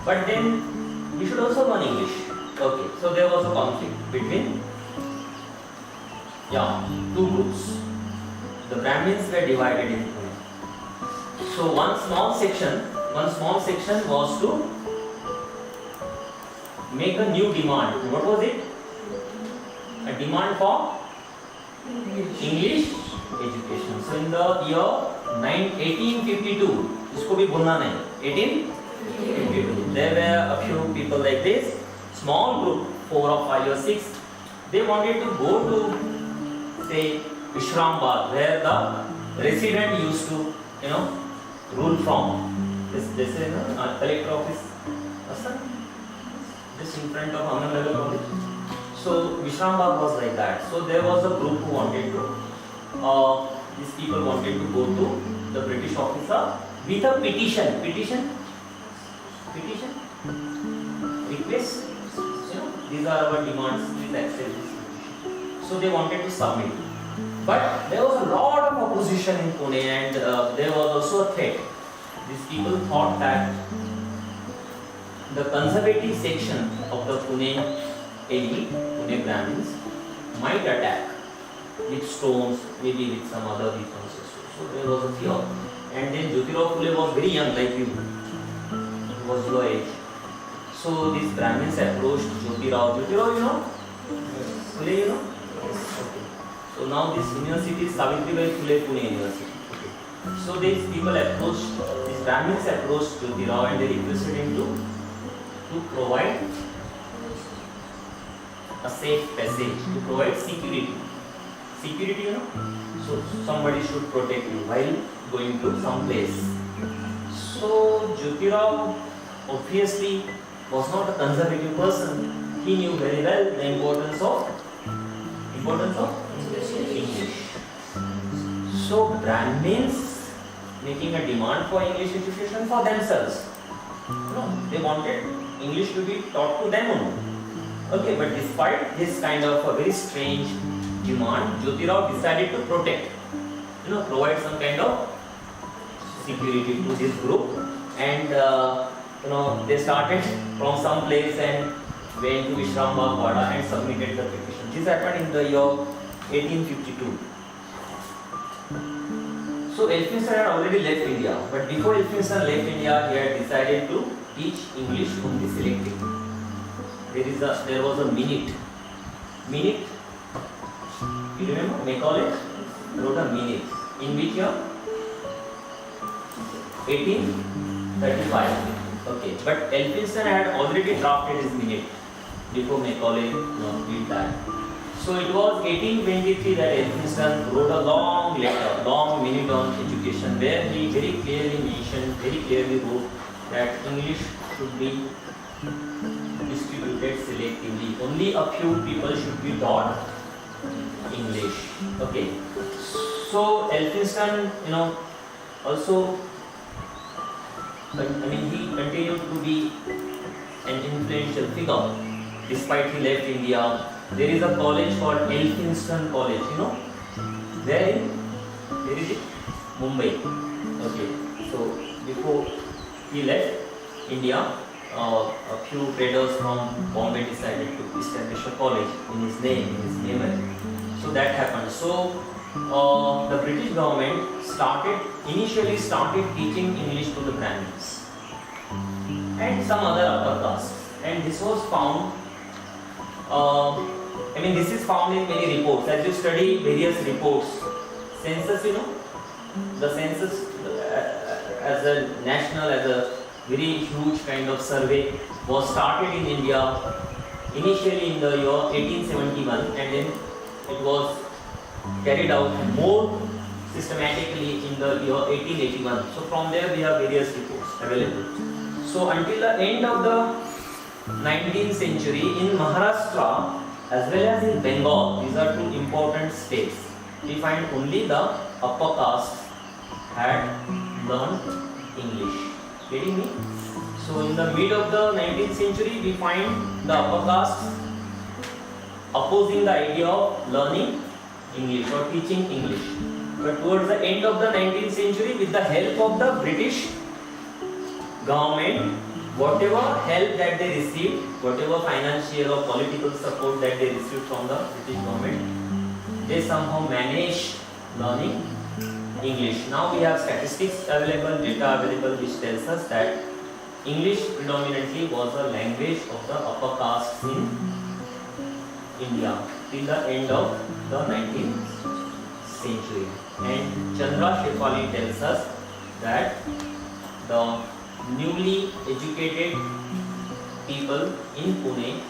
But then we should also learn English. Okay, so there was a conflict between two groups. The Brahmins were divided in Pune. So one small section was to make a new demand. What was it? A demand for English education. So in the year 1852, इसको भी भूलना नहीं. 1852. There were a few people like this, small group, 4 or 5 or 6. They wanted to go to, say, Vishrambad, where the resident used to, rule from. This is collector office. Just in front of Ahmednagar College. So Vishrambad was like that. So there was a group who wanted to, these people wanted to go to the British officer with a petition. Request. These are our demands. Please accept this petition. So they wanted to submit. But there was a lot of opposition in Pune, and there was also a threat. These people thought that the conservative section of the Pune elite, Pune Brahmins, might attack with stones, maybe with some other weapons. So there was a fear. And then Jyotirao Phule was very young, like you. He was your age. So these Brahmins approached Jyotirao. Jyotirao, you know? Phule, you know? Okay. So now this university is Savitribai Phule Pune University. Okay. So these people approached, these Brahmins approached Jyotirao and they requested him to provide a safe passage, to provide security. Security, you know? So somebody should protect you while going to some place. So Jyotirao obviously was not a conservative person. He knew very well the importance of English. So Brahmins making a demand for English education for themselves. No, they wanted English to be taught to them only. Okay, but despite this kind of a very strange demand, Jyotirao decided to protect, provide some kind of security to this group, and they started from some place and went to Vishrambagh Wada and submitted the petition. This happened in the year 1852. So Elphinstone had already left India, but before Elphinstone left India, he had decided to teach English only selective. There was a minute. You remember? Macaulay wrote a minute. In which year? 1835. Okay, but Elphinstone had already drafted his minute before Macaulay did that. So it was 1823 that Elphinstone wrote a long letter, long minute on education, where he very clearly wrote that English should be distributed selectively. Only a few people should be taught English. Okay. So Elphinstone, also, he continued to be an influential figure despite he left India. There is a college called Elphinstone College, Where is it? Mumbai. Okay. So before he left India, a few traders from Bombay decided to establish a college in his memory. So that happened. So the British government initially started teaching English to the Brahmins and some other upper castes. And this was found, this is found in many reports. As you study various reports, census, the census as a very huge kind of survey was started in India initially in the year 1871, and then it was carried out more systematically in the year 1881. So from there we have various reports available. So until the end of the 19th century in Maharashtra as well as in Bengal, these are two important states, we find only the upper caste had learned English. Getting me? So in the mid of the 19th century, we find the upper caste opposing the idea of learning English or teaching English. But towards the end of the 19th century, with the help of the British government, whatever help that they received, whatever financial or political support that they received from the British government, they somehow managed learning English. Now we have statistics available, data available, which tells us that English predominantly was a language of the upper castes in India till the end of the 19th century. And Chandra Shefali tells us that the newly educated people in Pune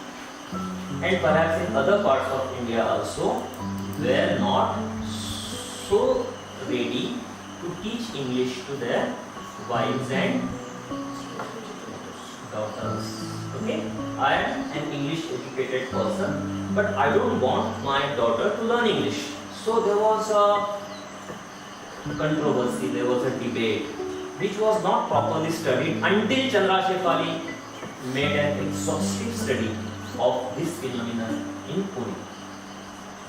and perhaps in other parts of India also were not so ready to teach English to their wives and daughters. Okay, I am an English educated person, but I don't want my daughter to learn English. So there was a controversy, there was a debate which was not properly studied until Chandra Shefali made an exhaustive study of this phenomenon in Pune.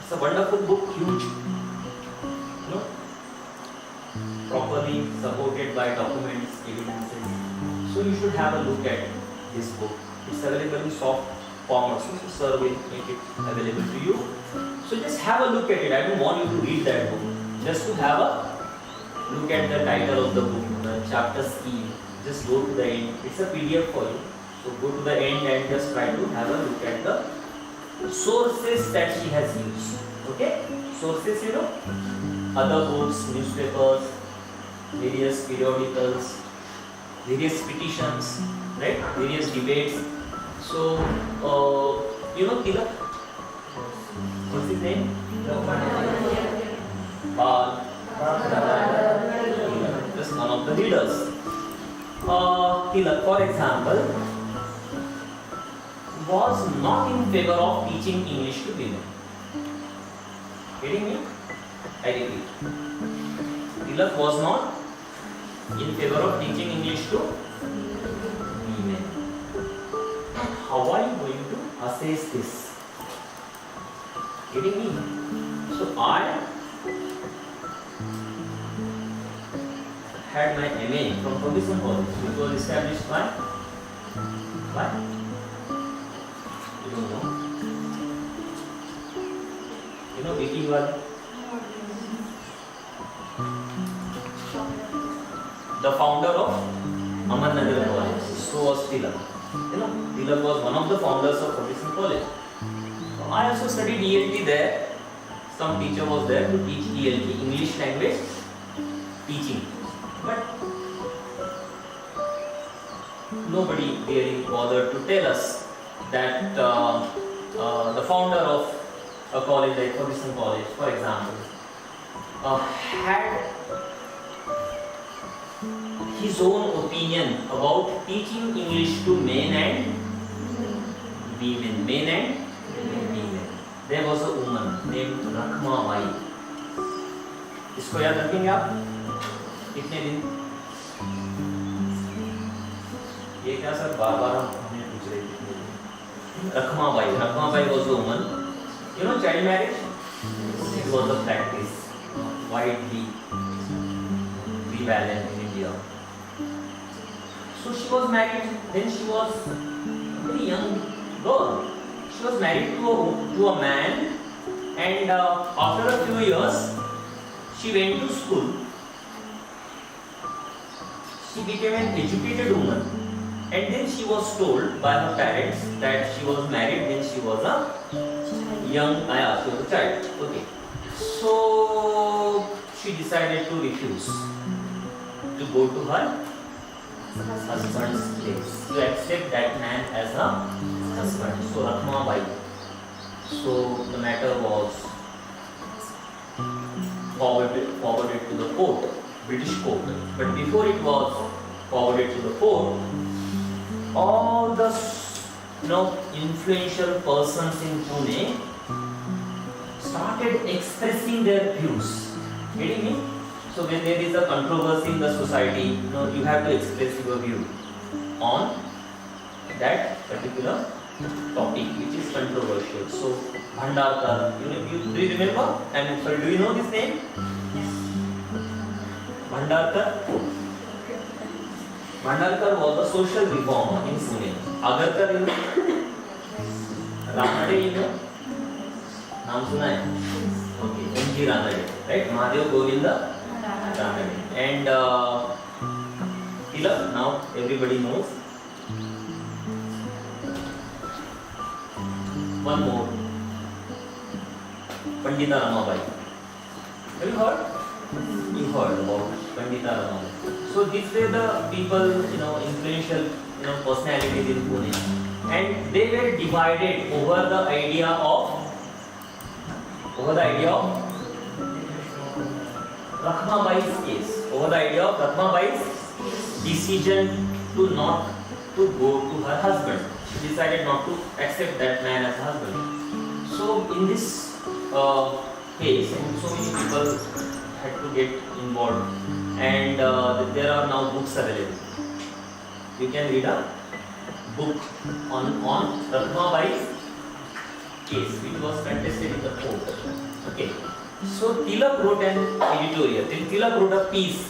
It's a wonderful book, huge, properly supported by documents, evidences. So you should have a look at this book. It's available in soft form also, so sir will make it available to you. So just have a look at it. I don't want you to read that book. Just to have a look at the title of the book, the chapter scheme. Just go to the end. It's a PDF for you. So go to the end and just try to have a look at the sources that she has used. Okay? Sources, other books, newspapers, various periodicals, various petitions, right? Various debates. So, Tilak, what's his name? Just one of the leaders. Tilak, for example, was not in favor of teaching English to women. Getting me? I repeat. Tilak was not in favor of teaching English to women. How are you going to assess this? Getting me? So I had my MA from Ferguson College, which was established by you don't know. Vicky was the founder of Ahmednagar College. So was Tilak. Tilak was one of the founders of Ferguson College. So I also studied ELT there. Some teacher was there to teach ELT, English language teaching. But nobody really bothered to tell us that the founder of a college like Ferguson College, for example, had his own opinion about teaching English to men and women. Men and women. There was a woman named Rakhma Bai. इसको याद रखेंगे आप? कितने दिन? ये क्या sir बार-बार हमें पूछ रहे थे? Rakhma Bai. Rakhma Bai was a woman. Child marriage? It was a practice widely prevalent in India. So she was married. Then she was a very young girl. She was married to a man, and after a few years, she went to school. She became an educated woman, and then she was told by her parents that she was married when she was a young, she was a child. Okay. So she decided to refuse to go to her husband's place, to accept that man as a husband. So Rakhma Bai. So the matter was forwarded to the court, British court. But before it was forwarded to the court, all the influential persons in Pune started expressing their views. Getting me? So when there is a controversy in the society, you have to express your view on that particular topic which is controversial. So Bhandarkar, do you remember? And sorry, do you know this name? Bhandarkar? Bhandarkar was a social reformer in Pune. Agarkar, you know? Ranade, you know? नाम सुना है? Okay, M.G. Ranade, right? Mahadev Govinda Ranade. And Tilak, now everybody knows. One more, Pandita Ramabai. Have you heard? You heard about Pandita Ramabai. So these were the people, influential, personalities in Pune, and they were divided over the idea of Rakhma Bai's case, over the idea of Rakhma Bai's decision to not to go to her husband. She decided not to accept that man as a husband. So in this case, and so many people had to get involved, and there are now books available. You can read a book on Rakhma Bai's case which was contested in the court. Okay. So Tilak wrote an editorial. Tilak wrote a piece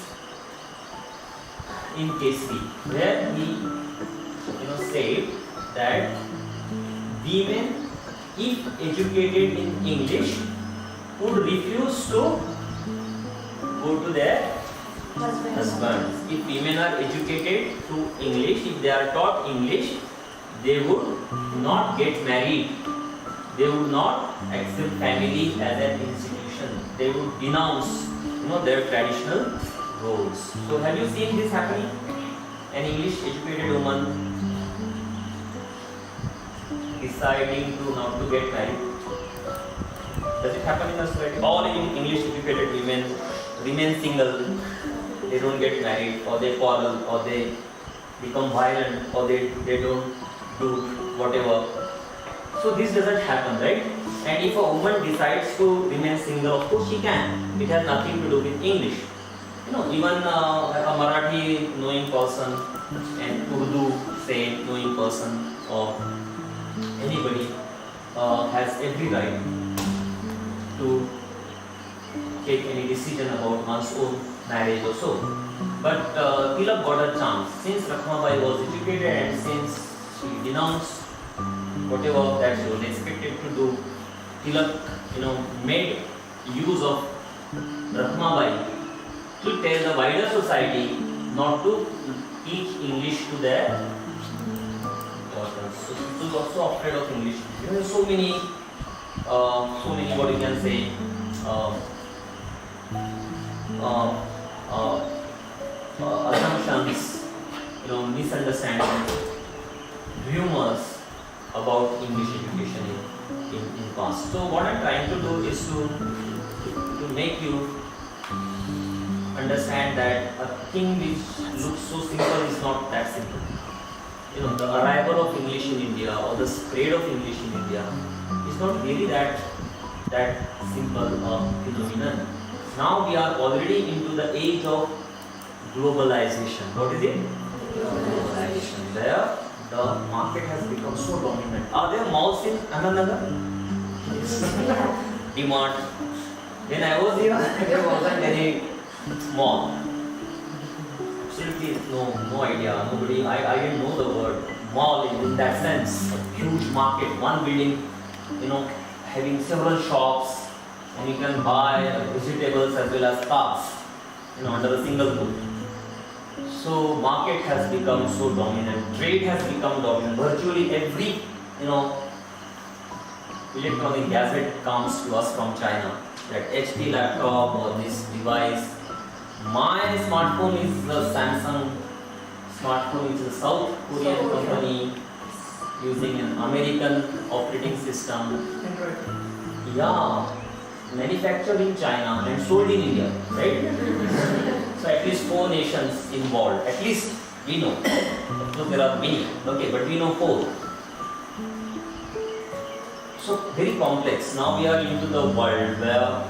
in Kesari where he said that women, if educated in English, would refuse to go to their husbands. If women are educated through English, if they are taught English, they would not get married. They would not accept family as an institution. They would denounce, their traditional roles. So have you seen this happening? An English educated woman deciding to not to get married. Does it happen in a society? All English educated women remain single. They don't get married, or they quarrel, or they become violent, or they don't do whatever. So this doesn't happen, right? And if a woman decides to remain single, of course she can. It has nothing to do with English. Even a Marathi knowing person and Urdu say knowing person or anybody has every right to take any decision about one's own marriage or so. But Tilak got a chance. Since Rakhmabai was educated and since she denounced whatever that she was expected to do, Tilak, made use of Rakhmabai to tell the wider society not to teach English to their daughters. So people were also afraid of English. There are so many what you can say, assumptions, misunderstandings, rumors about English education in past. So what I'm trying to do is to make you understand that a thing which looks so simple is not that simple. The arrival of English in India or the spread of English in India is not really that simple phenomenon. Now we are already into the age of globalization. What is it? Globalization. Where the market has become so dominant. Are there malls in Ahmednagar? DMart. When I was here, there wasn't any mall. Absolutely no idea. Nobody. I didn't know the word mall in that sense. A huge market, one building, having several shops, and you can buy vegetables as well as cars, under a single roof. So market has become so dominant. Trade has become dominant. Virtually every, electronic gadget comes to us from China. That HP laptop or this device. My smartphone is the Samsung smartphone, which is a South Korean company using an American operating system. Yeah, manufactured in China and sold in India, right? So at least 4 nations involved. At least we know. Of course there are many. Okay, but we know 4. So very complex. Now we are into the world where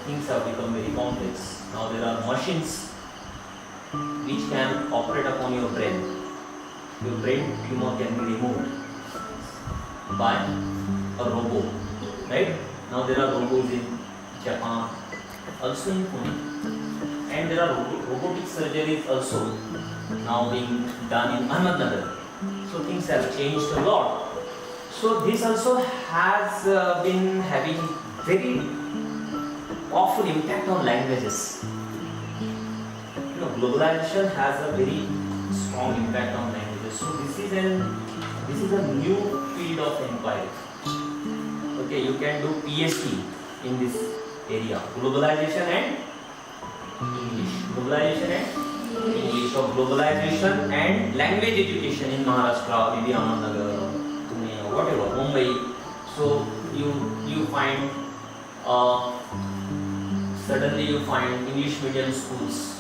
things have become very complex. Now there are machines which can operate upon your brain. Your brain tumor can be removed by a robot, right? Now there are robots in Japan, also in Pune, and there are robotic surgeries also now being done in Ahmednagar. So things have changed a lot. So this also has been having very powerful impact on languages. Globalization has a very strong impact on languages. So this is a new field of inquiry. Okay, you can do PhD in this area. Globalization and English. Globalization and English. So globalization and language education in Maharashtra, maybe Ahmednagar, Pune, or whatever, Mumbai. So you find suddenly you find English medium schools.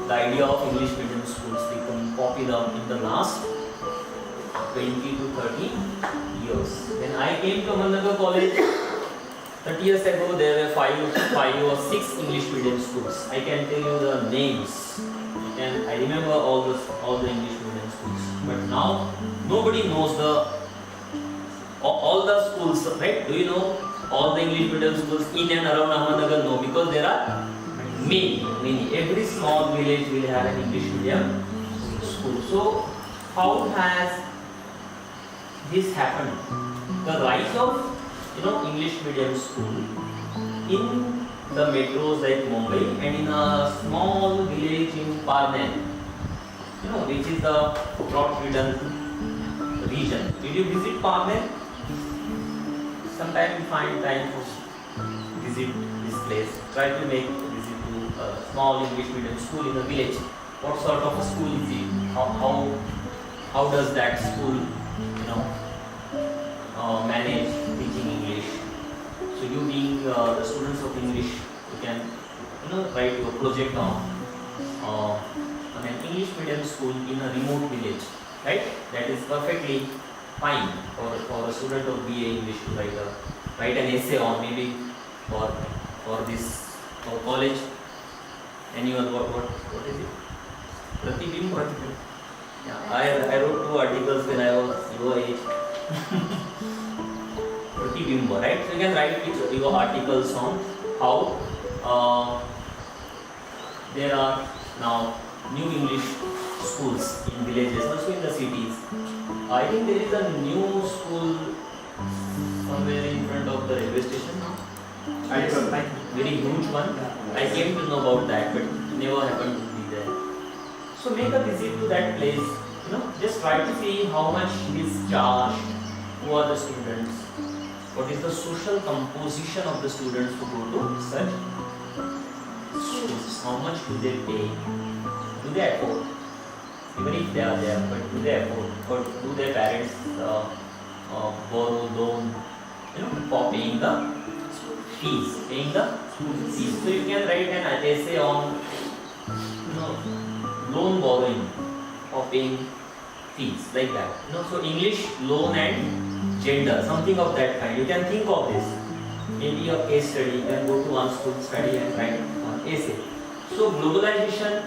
The idea of English medium schools become popular in the last 20 to 30 years. When I came to Ahmednagar College 30 years ago, there were 5 or 6 English medium schools. I can tell you the names, and I remember all the English medium schools. But now nobody knows all all the schools, right? Do you know all the English medium schools in and around Ahmednagar? No, because there are many. Every small village will have an English medium school. So how has this happened? The rise of English medium school in the metros like Mumbai and in a small village in Pune, which is the drought-ridden region. Did you visit Pune? Sometime you find time to visit this place. Try to make a visit to a small English medium school in a village. What sort of a school is it? How does that school, manage teaching English? So you being the students of English, you can write your project on an English medium school in a remote village, right? That is perfectly fine for a student of BA English to write an essay on, maybe for college. Anyone, what is it? Pratibimb. Yeah, I wrote 2 articles when I was your age. Pratibimb, right? So you can write your articles on how there are now new English schools in villages, also in the cities. I think there is a new school somewhere in front of the railway station now. Very huge one. I came to know about that, but never happened to be there. So make a visit to that place. Just try to see how much is charged, who are the students, what is the social composition of the students who go to such schools, how much do they pay, do they afford, even if they are there, but do they afford, or do their parents borrow loan, for paying the fees, So you can write an essay on, loan borrowing or paying fees, like that. So English, loan and gender, something of that kind. You can think of this. Maybe a case study, you can go to one school, study and write one essay. So globalization,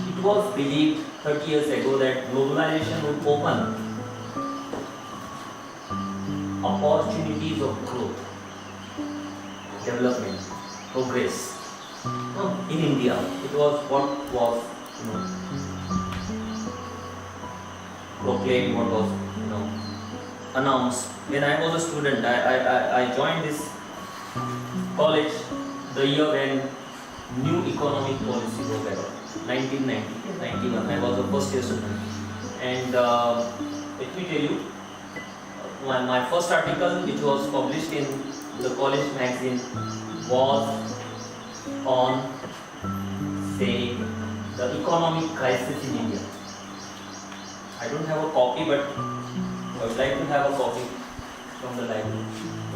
it was believed 30 years ago that globalization would open opportunities of growth, development, progress. In India, it was what was proclaimed, what was announced. When I was a student, I joined this college the year when new economic policy was adopted, 1990-91. I was a first year student, and let me tell you, my first article, which was published in the college magazine, was on, say, the economic crisis in India. I don't have a copy, but I would like to have a copy from the library.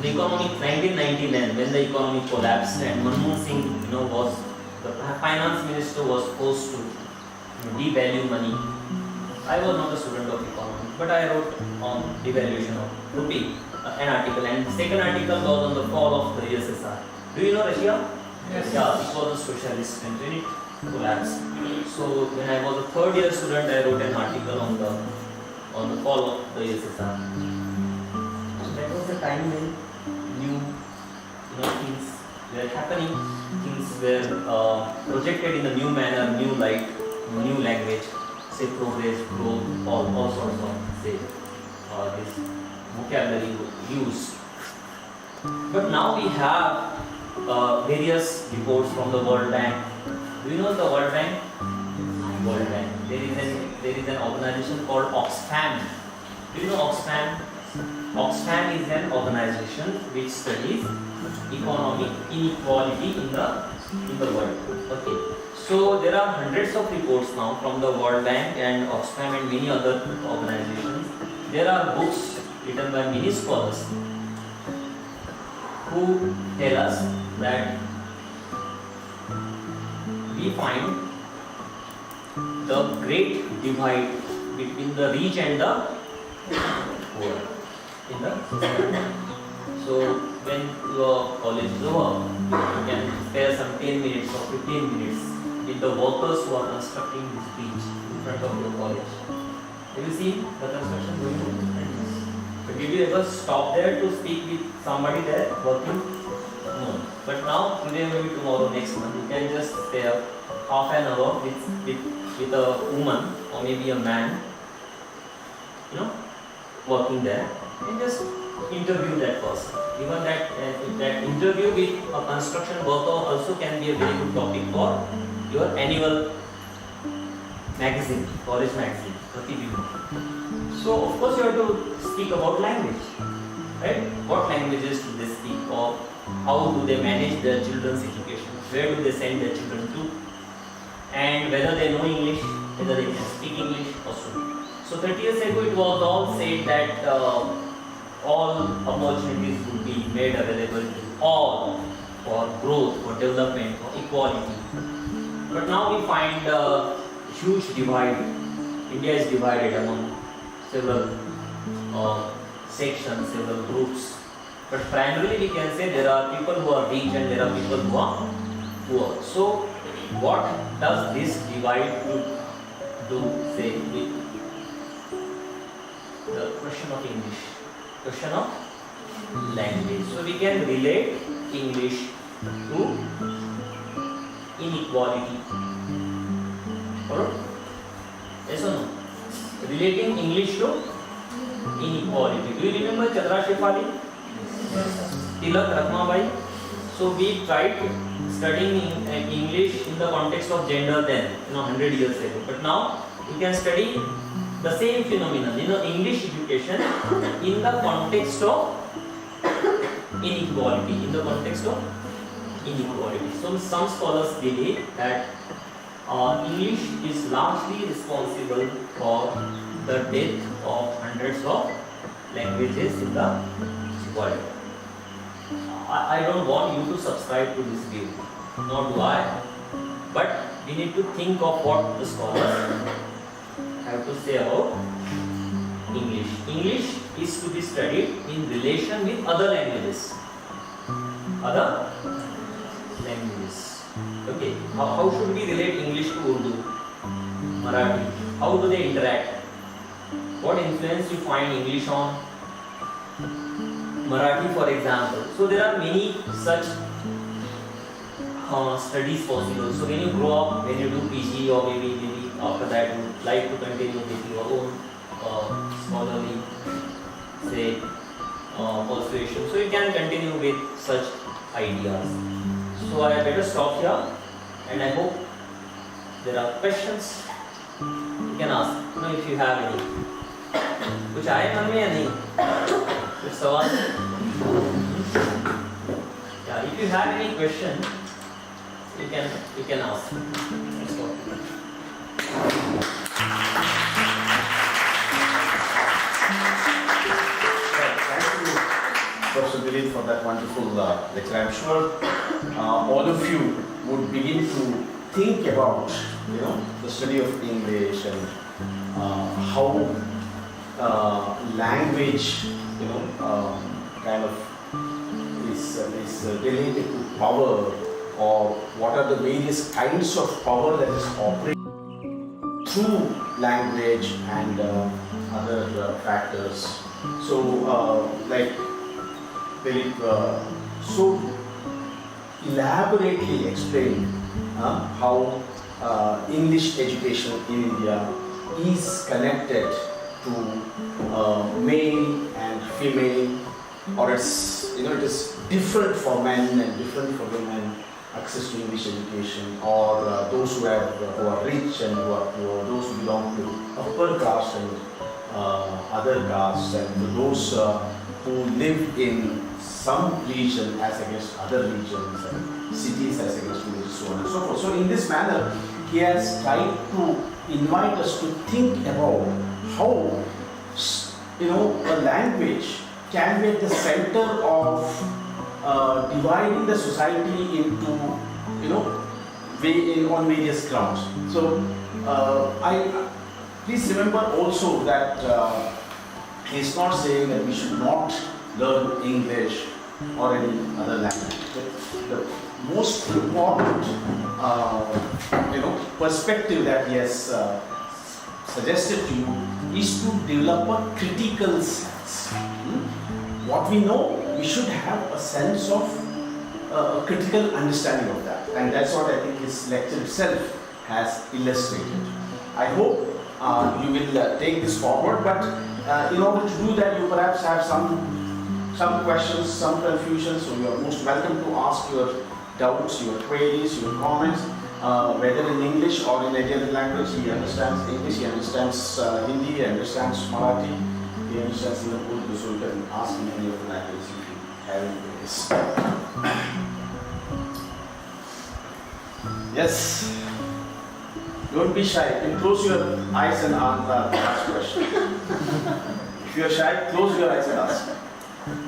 The economic 1999, when the economy collapsed and Manmohan Singh, was the finance minister, was forced to devalue money. I was not a student of economics, but I wrote on devaluation of rupee, an article, and the second article was on the fall of the USSR. Do you know Russia? Yes. Yeah, it was a socialist country, it collapsed. So when I was a third year student, I wrote an article on the fall of the USSR. So that was the time when new things were happening, things were projected in a new manner, new light, new language, say progress, growth, all sorts of this vocabulary used. But now we have various reports from the World Bank. Do you know the World Bank? World Bank. There is an organization called Oxfam. Do you know Oxfam? Oxfam is an organization which studies economic inequality in the world. Okay. So there are hundreds of reports now from the World Bank and Oxfam and many other organizations. There are books written by many scholars who tell us that we find the great divide between the rich and the poor in the society. So when your college is over, you can spare some 10 minutes or 15 minutes with the workers who are constructing this bridge in front of your college. Have you seen the construction going on? But did you ever stop there to speak with somebody there working? No. But now, today, maybe tomorrow, next month, you can just stay up half an hour with a woman or maybe a man, working there, and just interview that person. Even that interview with a construction worker also can be a very good topic for your annual magazine, college magazine, Pratibindhu. So of course you have to speak about language, right? What languages do they speak, or how do they manage their children's education? Where do they send their children to? And whether they know English, whether they can speak English also. So 30 years ago it was all said that all opportunities would be made available to all for growth, for development, for equality. But now we find a huge divide. India is divided among several sections, several groups. But primarily we can say there are people who are rich and there are people who are poor. So what does this divide do, say, with the question of English, question of language? So we can relate English to inequality. Or yes or no? Relating English to inequality. Do you remember Chandra Shefali? Tilak, Ratmabai? So we tried studying English in the context of gender then, 100 years ago. But now we can study the same phenomenon, English education in the context of inequality. In the context of inequality. So some scholars believe that English is largely responsible for the death of hundreds of languages in the world. I don't want you to subscribe to this view, nor do I. But we need to think of what the scholars have to say about English. English is to be studied in relation with other languages. Other languages. Okay, how should we relate English to Urdu, Marathi? How do they interact? What influence you find English on Marathi, for example? So there are many such studies possible. So when you grow up, when you do PG or maybe after that you like to continue with your own scholarly, say, persuasion. So you can continue with such ideas. So I better stop here, and I hope there are questions you can ask. If you have any. कुछ आए मन में या नहीं? कुछ सवाल? Yeah, if you have any question, you can ask. Let's go. Thank you, Professor Dilip, for that wonderful lecture. I'm sure all of you would begin to think about, the study of English and how language, kind of is related to power, or what are the various kinds of power that is operating through language and other factors. So, like Dilip so elaborately explained how English education in India is connected to male and female, or it's it is different for men and different for women, access to English education, or those who are rich and who are poor, those who belong to upper caste and other castes, and those who live in some region as against other regions, and cities as against villages, so on and so forth. So in this manner, he has tried to invite us to think about how a language can be at the center of dividing the society into on various grounds. So please remember also that he's not saying that we should not learn English or any other language. The most important perspective that he has suggested to you is to develop a critical sense. What we know, we should have a sense of a critical understanding of that, and that's what I think his lecture itself has illustrated. I hope you will take this forward, but in order to do that, you perhaps have some questions, some confusion, so you are most welcome to ask your doubts, your queries, your comments, whether in English or in any other language. He understands English, he understands Hindi, he understands Marathi, he understands Urdu, so you can ask in any of the languages if you have any queries. Yes. Don't be shy. You can close your eyes and ask question. If you are shy, close your eyes and ask.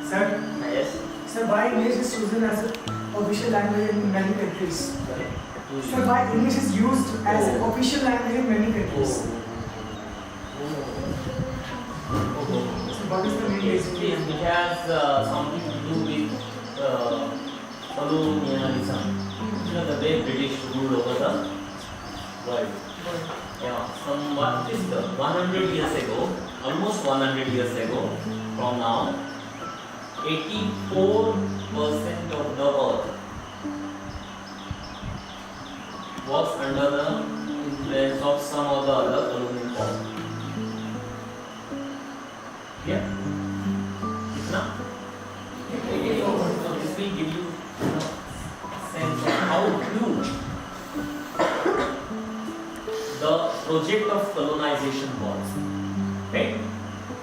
Sir, Yes. sir, why English is chosen as an official language in many countries? Sir, why English is used as an official language in many countries? So what is the main reason? It has something to do with colonialism. You know, the way British ruled over the world. Yeah, somewhat is 100 years ago, almost 100 years ago from now, 84% of the earth was under the influence of some of the other colonial power. Yeah? Now, so this will give you sense of how huge the project of colonization was. Right?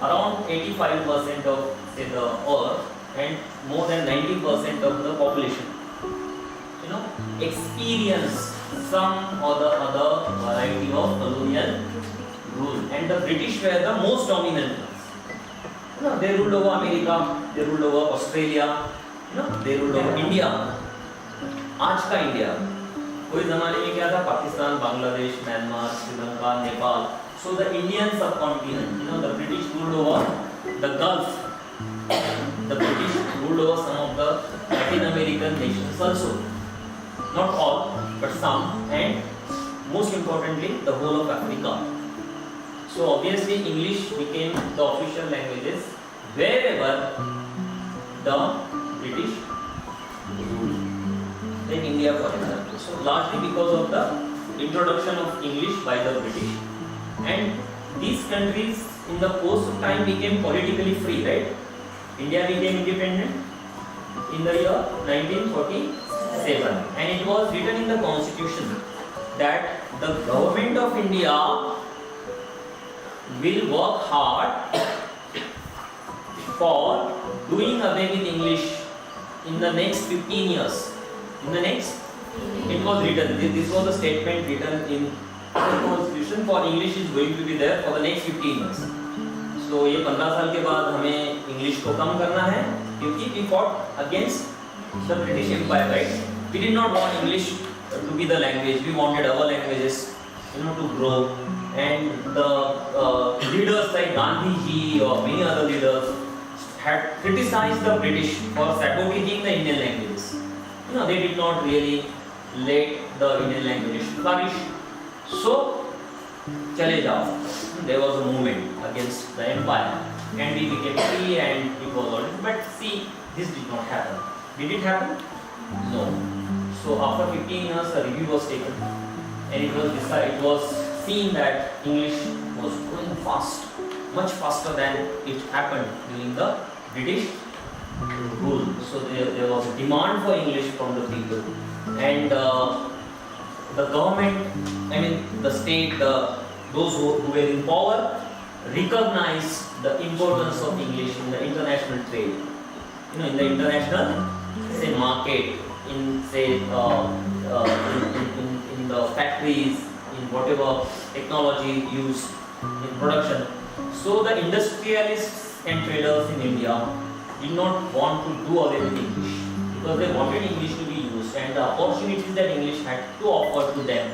Around 85% of say the earth and more than 90% of the population, you know, experience some or the other variety of colonial rule, and the British were the most dominant ones. You know, they ruled over America, they ruled over Australia, you know, they ruled over India. आज का India कोई जमाने में क्या था? Pakistan, Bangladesh, Myanmar, Sri Lanka, Nepal. So the Indian subcontinent, you know, the British ruled over the Gulf. The British ruled over some of the Latin American nations also. Not all, but some, and most importantly, the whole of Africa. So obviously, English became the official languages wherever the British ruled. In India, for example. So largely because of the introduction of English by the British, and these countries in the course of time became politically free, right? India became independent in the year 1947, and it was written in the constitution that the government of India will work hard for doing away with English in the next 15 years. In the next, it was written, this was a statement written in the constitution, for English is going to be there for the next 15 years. So ये 15 साल के बाद हमें English को कम करना है, क्योंकि we fought against the British Empire, right? We did not want English to be the language. We wanted our languages, you know, to grow. And the leaders like Gandhi ji or many other leaders had criticized the British for sabotaging the Indian languages. You know, they did not really let the Indian language flourish. So, chale jao. There was a movement against the empire, and we became free, and it was all. But see, this did not happen. Did it happen? No. So after 15 years, a review was taken, and it was decided. It was seen that English was growing fast, much faster than it happened during the British rule. So there was a demand for English from the people, and the government, I mean the state, those who were in power, recognized the importance of English in the international trade. You know, in the international, say, market, in say in the factories, in whatever technology used in production. So the industrialists and traders in India did not want to do away with English, because they wanted English to be used, and the opportunities that English had to offer to them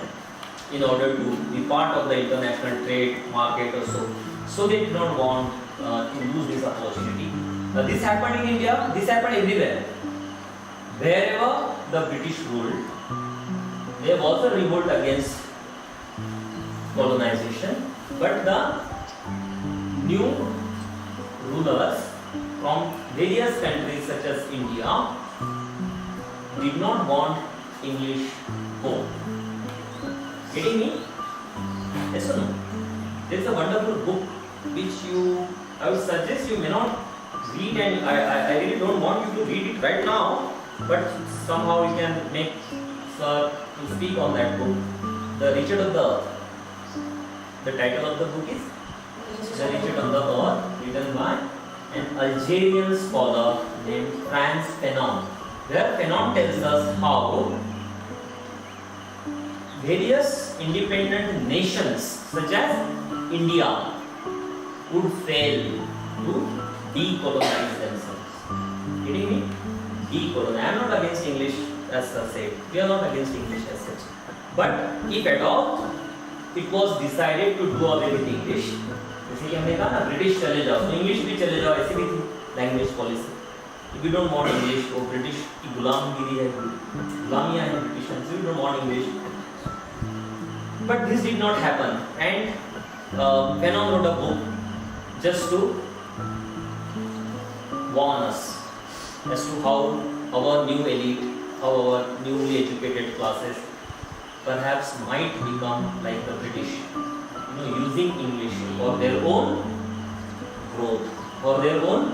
in order to be part of the international trade market or so. So they did not want to lose this opportunity. This happened in India, this happened everywhere. Wherever the British ruled, there was a revolt against colonization, But the new rulers from various countries such as India did not want English home. Getting me? Yes or no? There is a wonderful book which I would suggest you may not read, and I really don't want you to read it right now, but somehow you can make to speak on that book, The Richard of the Earth. The title of the book is The Richard of the Earth, written by an Algerian scholar named Frantz Fanon. Where Fanon tells us how various independent nations such as India would fail to decolonize themselves. Getting me? Decolonize. I am not against English as such. We are not against English as such. But if at all it was decided to do away with English, जैसे कि हमने कहा ना British चले जाओ, तो English भी चले जाओ, ऐसी भी थी language policy. If you don't want English, वो ब्रिटिश की गुलामगिरी है, गुलामियाँ हैं British, so you don't want English. But this did not happen, and Fanon wrote a book just to warn us as to how our new elite, how our newly educated classes perhaps might become like the British, using English for their own growth, for their own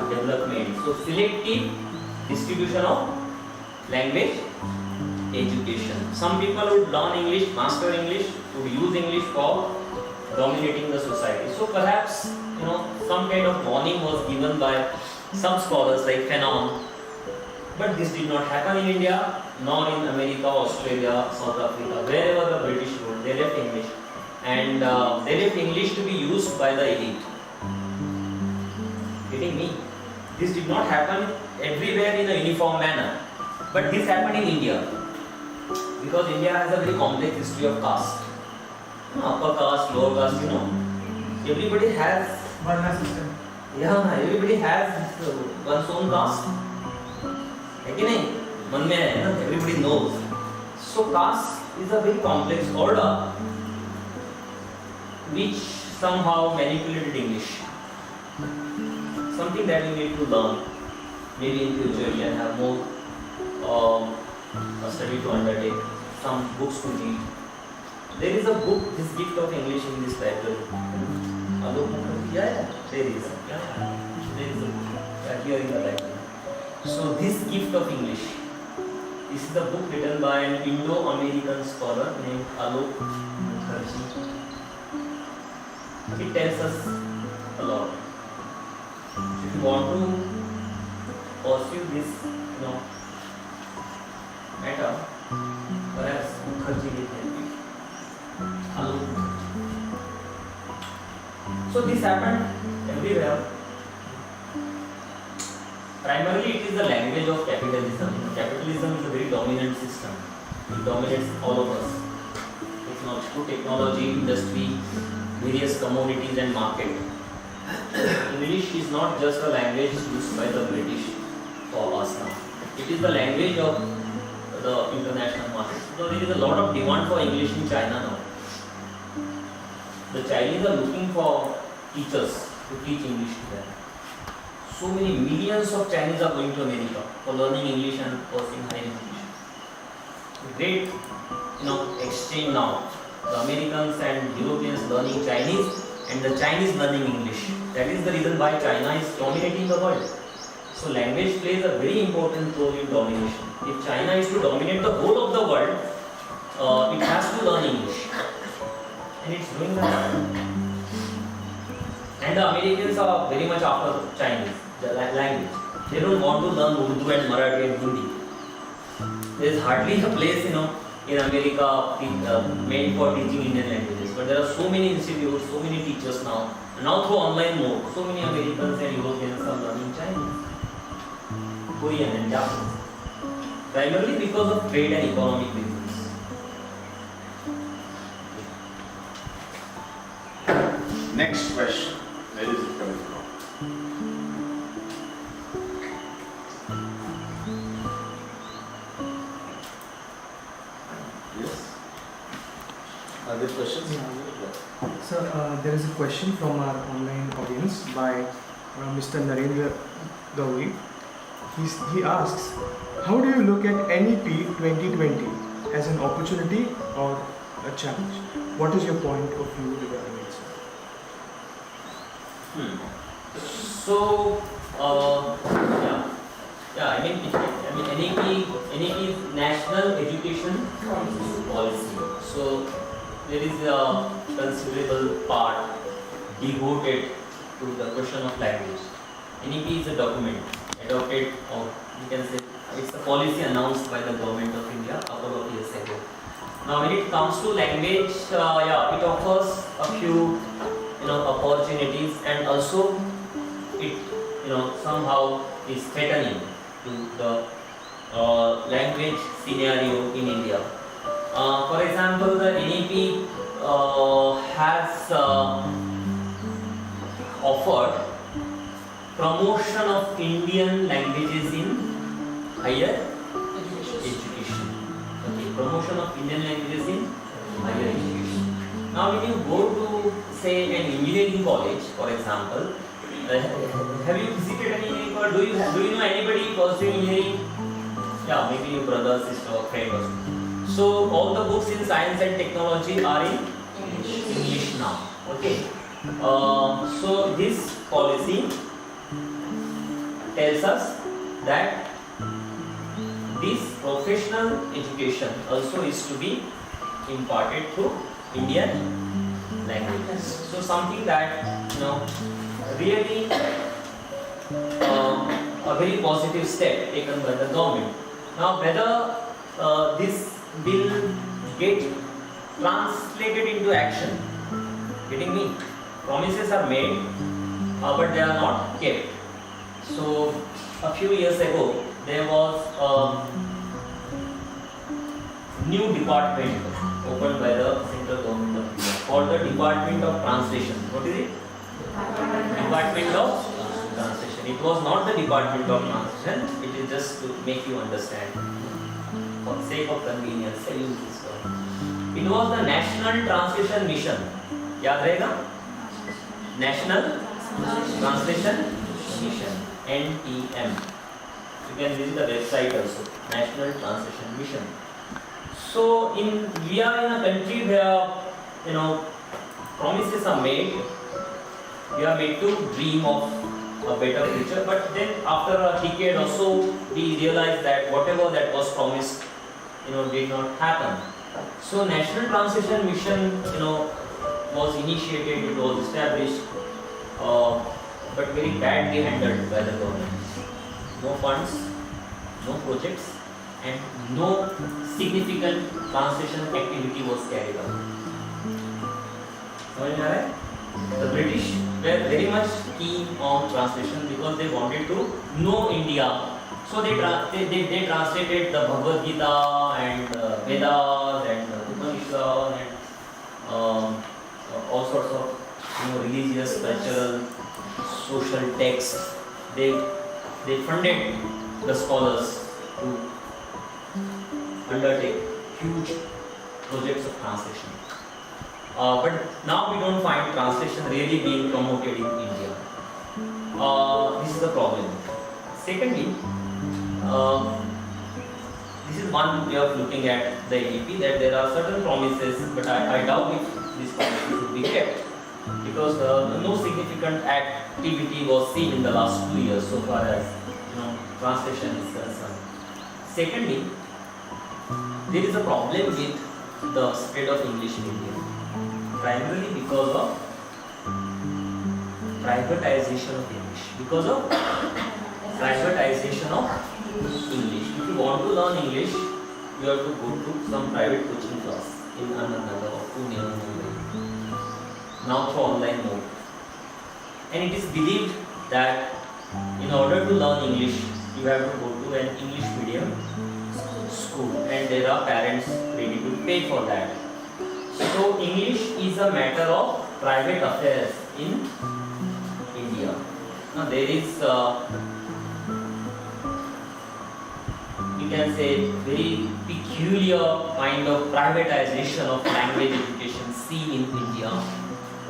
development. So selective distribution of language education. Some people would learn English, master English, would use English for dominating the society. So perhaps some kind of warning was given by some scholars like Fanon. But this did not happen in India, nor in America, Australia, South Africa. Wherever the British ruled, they left English, and they left English to be used by the elite. Getting me? This did not happen everywhere in a uniform manner, but this happened in India, because India has a very complex history of caste. Upper caste, lower caste, everybody has Varna system. Yeah, everybody has one's own caste. Everybody knows. So caste is a very complex order which somehow manipulated English. Something that we need to learn. Maybe in future we can have more study to undertake, some books to read. There is a book, this gift of English in this library. Yeah, there is. There is a book here in the library. So this gift of English, this is a book written by an Indo-American scholar named Alok Mukherjee. It tells us a lot. If you want to pursue this, matter, perhaps Mukherjee will help you. Alok Mukherjee. So this happened everywhere. Primarily, it is the language of capitalism. Capitalism is a very dominant system. It dominates all of us. Through technology, industry, various commodities and market. English is not just a language used by the British for us now. It is the language of the international market. So there is a lot of demand for English in China now. The Chinese are looking for teachers to teach English to them. So many millions of Chinese are going to America for learning English and pursuing higher education. Great, exchange now. The Americans and Europeans learning Chinese and the Chinese learning English. That is the reason why China is dominating the world. So language plays a very important role in domination. If China is to dominate the whole of the world, it has to learn English. And it's doing that. And the Americans are very much after Chinese, the language. They don't want to learn Urdu and Marathi and Hindi. There is hardly a place, in America made for teaching Indian languages. But there are so many institutes, so many teachers now. Now through online mode, so many Americans and Europeans are learning Chinese, Korean and Japanese. Primarily because of trade and economic reasons. Next question. Where is it coming from? Yes? Are there questions? Yeah. So there is a question from our online audience by Mr. Narendra Gauri. He asks, how do you look at NEP 2020 as an opportunity or a challenge? What is your point of view regarding it, sir? So, I mean, NEP is National Education Policy. So, there is a considerable part devoted to the question of language. NEP is a document adopted, or we can say it's a policy announced by the government of India a couple of years ago. Now, when it comes to language, it offers a few, opportunities, and also it, somehow is threatening to the language scenario in India. For example, the NEP has offered promotion of Indian languages in higher education. Okay, promotion of Indian languages in higher education. Now, when you go to, say, an engineering college, for example, have you visited any, or do you know anybody pursuing engineering? Yeah, maybe your brother, sister, or friend or something. So all the books in science and technology are in English now. Okay. So this policy tells us that this professional education also is to be imparted through Indian languages. So something that really a very positive step taken by the government. Now, whether this will get translated into action, getting me? Promises are made, but they are not kept. So, a few years ago, there was a new department opened by the central government of India called the Department of Translation. What is it? Department of Translation. It was not the Department of Translation, it is just to make you understand. For sake of convenience, I use this word. It was the National Translation Mission. Yaad rahega? National Translation Mission. NTM. You can visit the website also. National Translation Mission. So, we are in a country where promises are made. We are made to dream of a better future, but then after a decade or so, we realize that whatever that was promised, did not happen. So National Translation Mission, was initiated, it was established, but very badly handled by the government. No funds, no projects, and no significant translation activity was carried out. The British were very much keen on translation because they wanted to know India. So they translated the Bhagavad Gita and Vedas and Upanishads and all sorts of religious, cultural, social texts. They funded the scholars to undertake huge projects of translation. But now we don't find translation really being promoted in India. This is the problem. Secondly, this is one way of looking at the NEP, that there are certain promises, but I doubt if these promises will be kept, because no significant activity was seen in the last 2 years so far as translation is concerned. Secondly, there is a problem with the spread of English in India, primarily because of privatization of English. Because of privatization of English. If you want to learn English, you have to go to some private coaching class in Ahmednagar or Pune or Mumbai. Now through online mode. And it is believed that in order to learn English, you have to go to an English medium school, and there are parents ready to pay for that. So English is a matter of private affairs in India. Now there is, you can say, very peculiar kind of privatization of language education seen in India,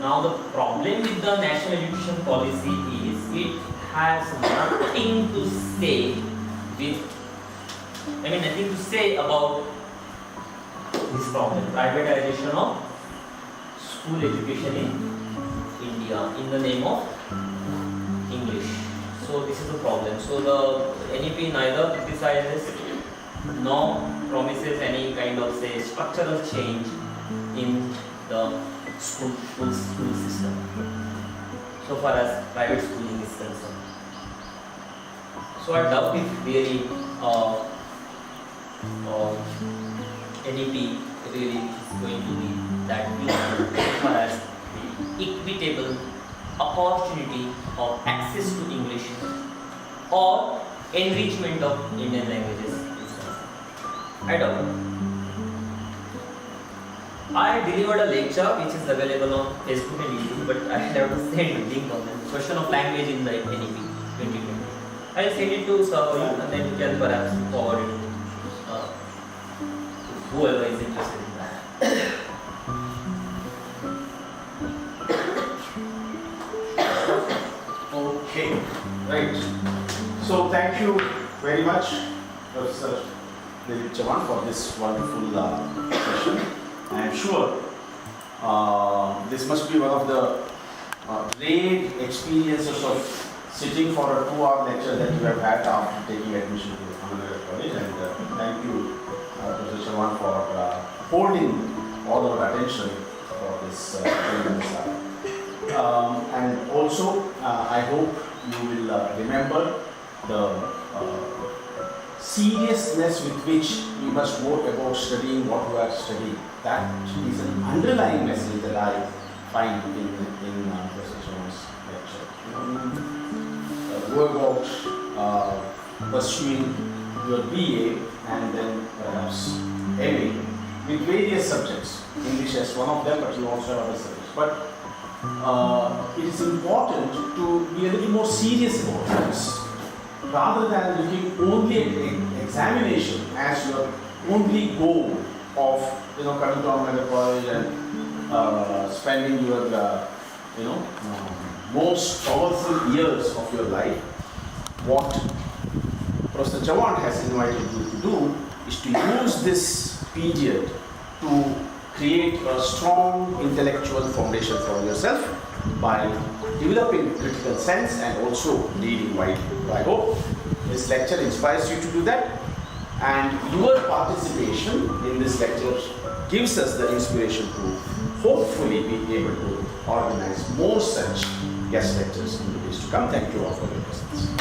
Now the problem with the national education policy is it has nothing to say nothing to say about this problem, privatization of school education in India in the name of English. So this is the problem. So the NEP neither criticizes nor promises any kind of say structural change in the school system so far as private schooling is concerned. So I doubt if really NEP really is going to be that useful as far as equitable opportunity of access to English or enrichment of Indian languages is concerned. I doubt it. I delivered a lecture which is available on Facebook and YouTube, but I have to send a link on the question of language in the NEP 2020. I'll send it to Savi and then you can perhaps forward it to whoever is interested in that. Okay, right. So thank you very much, Professor Dilip Chavan, for this wonderful session. I am sure this must be one of the great experiences of sitting for a 2-hour lecture that you have had after taking admission to another college. And thank you, Professor Chavan, for holding all our attention for this and also, I hope you will remember the seriousness with which we must go about studying what we are studying. That is an underlying message that I find in Professor Chavan's lecture. Go about pursuing your BA and then perhaps MA with various subjects. English as one of them, but you also have other subjects. But it is important to be a little more serious about this, rather than looking only at examination as your only goal of coming to another college and spending your most powerful years of your life. What Professor Chavan has invited you to do is to use this period to create a strong intellectual foundation for yourself by developing critical sense and also reading widely. I hope this lecture inspires you to do that, and your participation in this lecture gives us the inspiration to hopefully be able to organize more such guest lectures in the days to come. Thank you all for your presence.